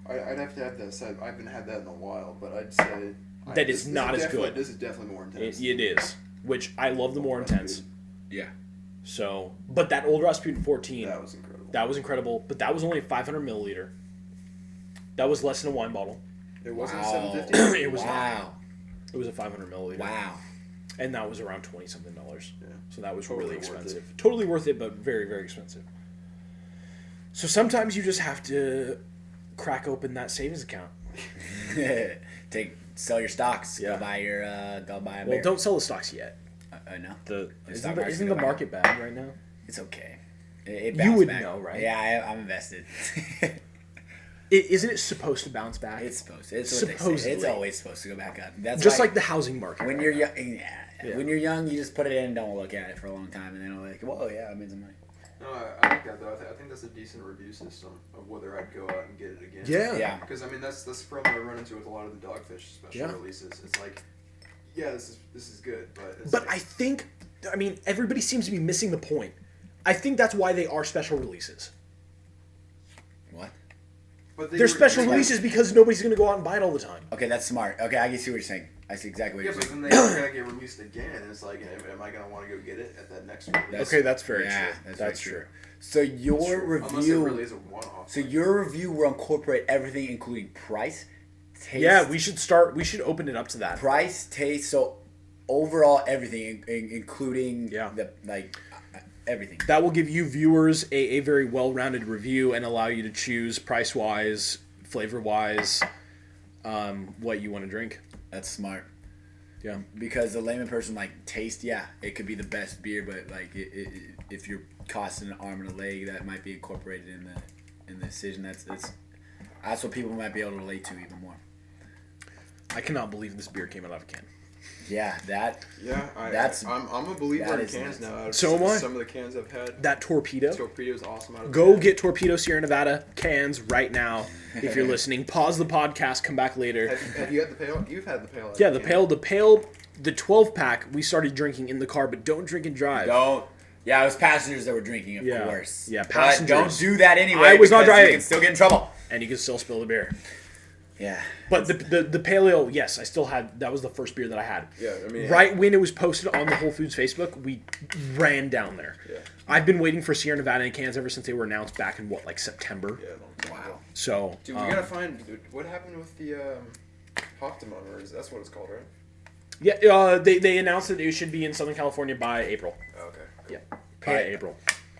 I'd have to have that. I haven't had that in a while, but I'd say That is not as good. This is definitely more intense. It is, which I love the more intense. Yeah. So, but that Old Rasputin 14, That was incredible. that was incredible. But that was only a 500 milliliter. That was less than a wine bottle. It wasn't Wow. 750. It was not. Wow. It was a 500 milliliter. Wow. And that was around $20-something. Yeah. So that was Totally really worth expensive. Totally worth it, but very, very expensive. So sometimes you just have to crack open that savings account. Sell your stocks. Yeah. Go buy a Well, beer. don't sell the stocks yet. No. Isn't the market bad right now? It's okay. It You bounced would back. know, right? Yeah, I'm invested. Isn't it supposed to bounce back? It's supposed to. It's what they say. It's Supposedly. always supposed to go back up. That's just why like the housing market. when right you're now. young. Yeah. When you're young, you just put it in and don't look at it for a long time, and then I'm like, whoa, yeah, I made some money. No, I like that though. I think that's a decent review system of whether I'd go out and get it again. Yeah. Because I mean that's the problem I run into with a lot of the Dogfish special Yeah. releases. It's like, yeah, this is good, but it's But like, I mean, everybody seems to be missing the point. I think that's why they are special releases. What? but They're special releases because nobody's going to go out and buy it all the time. Okay, that's smart. Okay, I can see what you're saying. I see exactly what Yeah, you're but saying. then they're gonna get released again, and it's like, am I gonna want to go get it at that next release? Okay, that's very Yeah, true. that's very true. So your Unless it review. really is a one-off. So your review will incorporate everything, including price, taste. Yeah, we should open it up to that. Price, taste. So overall, everything, including Yeah. everything. That will give you viewers a very well-rounded review and allow you to choose price-wise, flavor-wise, what you want to drink. That's smart. Yeah. Because the layman person, taste, yeah, it could be the best beer, but if you're costing an arm and a leg, that might be incorporated in the decision. That's what people might be able to relate to even more. I cannot believe this beer came out of a can. Yeah, that. Yeah, I'm a believer that in is cans nuts. now. Out of So am I. Some of the cans I've had. That Torpedo. Torpedo's awesome out of the Go can. get Torpedo Sierra Nevada cans right now if you're listening. Pause the podcast, come back later. Have you had the pale? You've had the pale. Yeah, the pale, the 12-pack we started drinking in the car, but don't drink and drive. Don't. Yeah, it was passengers that were drinking, of Yeah. course. Yeah, But passengers. don't do that anyway. I was not because driving. You can still get in trouble. And you can still spill the beer. Yeah. But the pale ale, yes, I still had. That was the first beer that I had. Yeah, I mean, Right when it was posted on the Whole Foods Facebook, we ran down there. Yeah. I've been waiting for Sierra Nevada in cans ever since they were announced back in September. Yeah, long time ago. Wow. So Dude, we gotta find. Dude, what happened with the Optimum, or that's what it's called, right? yeah, they announced that it should be in Southern California by April. Oh, okay. Yeah, by April.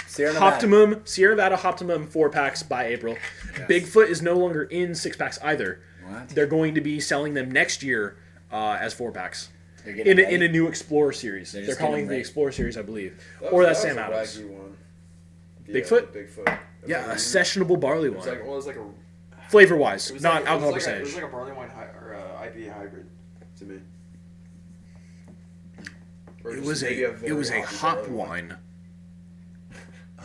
Sierra Nevada. Sierra Nevada Optimum 4-packs by April. Yes. Bigfoot is no longer in 6-packs either. What? They're going to be selling them next year as 4-packs. They're getting In ready. a new Explorer series. They're They're just calling getting it the ready. Explorer series, I believe. That Or was- that's that Sam was a Adams. Wagyu one. Bigfoot? The Bigfoot. It was Yeah, like a sessionable barley It was wine. like, well, it was like a. Flavor-wise, It was not like, alcohol it was like percentage. it was like a barley wine or IPA hybrid to me. Or It just was maybe a very hoppy hop barley wine.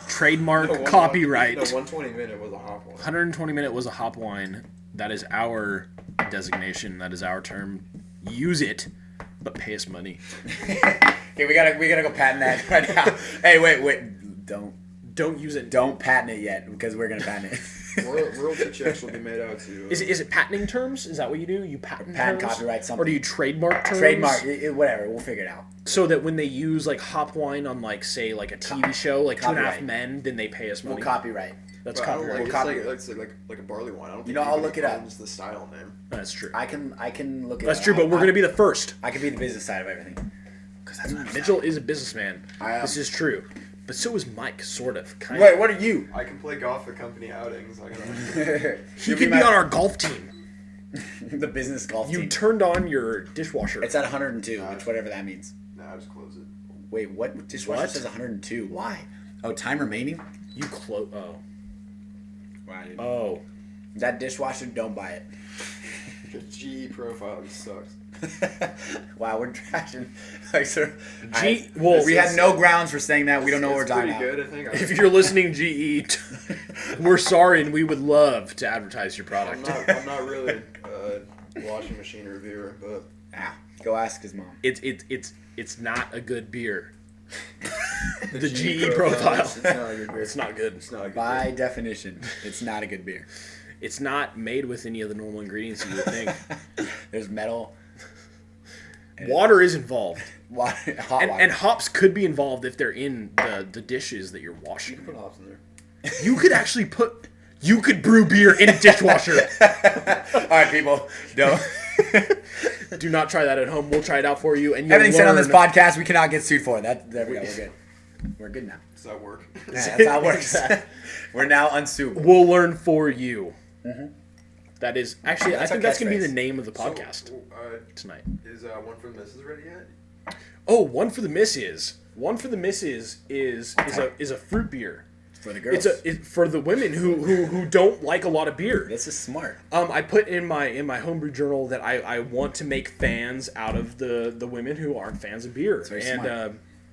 Trademark, No, copyright. No, 120 minute was a hop one. 120 minute was a hop wine. That is our designation. That is our term. Use it, but pay us money. Okay, we gotta go patent that right now. Hey, wait, Don't use it. don't patent it yet because we're gonna patent it. Royalty checks will be made out to. Is it patenting terms? Is that what you do? You patent Patent, terms? copyright, something. Or do you trademark terms? Trademark, whatever. We'll figure it out. So that when they use like hop wine on say a TV show like Two and a Half Copyright. Men, then they pay us money. We'll copyright. That's But I don't copyright. it's like a barley wine. I don't think know, I'll anybody look it up. owns the style name. That's true. I can look at. That's true, but we're gonna be the first. I can be the business side of everything. Because that's what I'm Mitchell is a businessman. I am. This is true. But so is Mike, sort of. Kind Wait, of. what are you? I can play golf at company outings. I gotta. He You'll could be my- on our golf team. the business golf You team. turned on your dishwasher. It's at 102, which whatever that means. Nah, just close it. Wait, what? Dishwasher What? says 102. Why? Oh, time remaining. You close. Oh. Wow, dude. Oh. That dishwasher, don't buy it. The GE profile just sucks. Wow, we're trashing. Like, sir, well, we had no grounds for saying that. We don't know what we're It's talking pretty about. good, I think. if you're listening, GE, we're sorry, and we would love to advertise your product. I'm not really a washing machine reviewer, but Go ask his mom. It's not a good beer. The GE GE profile. It's not a good beer. It's not good. It's not a good By beer. definition, it's not a good beer. It's not made with any of the normal ingredients you would think. There's metal. Water is involved. Hot water. And hops could be involved if they're in the dishes that you're You washing. can put hops in there. You could actually you could brew beer in a dishwasher. All right, people. No. Do not try that at home. We'll try it out for you. And you'll Everything said on this learn- podcast, we cannot get sued for. There we go. We're good. We're good now. Does that work? Yeah, that's how it works. We're now unsuable. We'll learn for you. Mm-hmm. That is actually. That's I think our that's gonna be catchphrase. the name of the podcast So, tonight. is one for the missus ready yet? Oh, one for the misses. One for the misses is a fruit beer. For the girls. It's for the women who don't like a lot of beer. This is smart. I put in my homebrew journal that I want to make fans out of the women who aren't fans of beer. It's very And smart.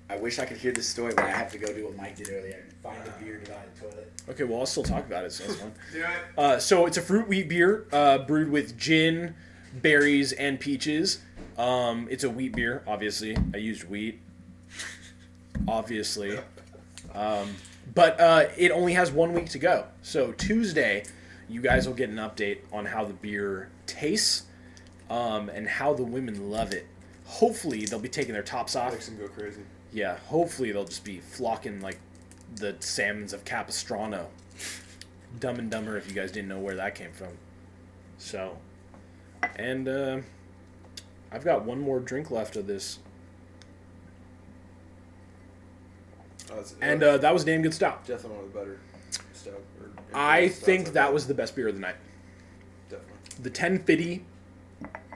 I wish I could hear this story, but I have to go do what Mike did earlier. Find the beer divided toilet. okay, well I'll still talk about it. So that's fun. Do it. So it's a fruit wheat beer brewed with gin, berries, and peaches. It's a wheat beer, obviously. I used wheat, obviously. But it only has 1 week to go. So Tuesday, you guys will get an update on how the beer tastes and how the women love it. Hopefully, they'll be taking their tops off. Makes them go crazy. Yeah, hopefully they'll just be flocking like the salmons of Capistrano. Dumb and Dumber, if you guys didn't know where that came from. So, and I've got one more drink left of this. And that was damn good stout. Definitely one of the better stout. I stouts think I've that had. was the best beer of the night. Definitely. The 1050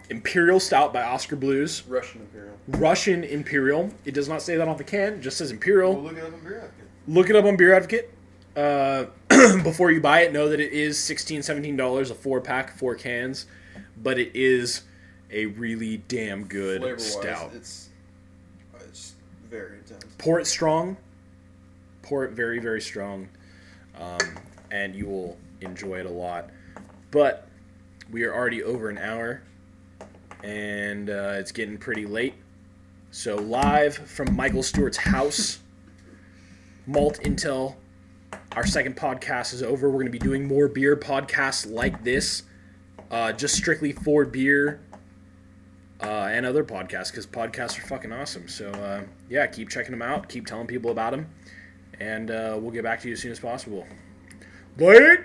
Imperial Stout by Oscar Blues. Russian Imperial. Russian Imperial. It does not say that on the can. It just says Imperial. Well, look it up in Beer Advocate. Look it up on Beer Advocate. Before you buy it, know that it is $16, $17, a 4-pack, 4 cans. But it is a really damn good Flavor-wise, stout. it's very intense. Pour it strong. Pour it very, very strong. And you will enjoy it a lot. But we are already over an hour. And it's getting pretty late. So live from Michael Stewart's house, mAltIntel, our second podcast is over. We're going to be doing more beer podcasts like this, just strictly for beer and other podcasts, because podcasts are fucking awesome. So yeah, keep checking them out. Keep telling people about them. And we'll get back to you as soon as possible. Bye!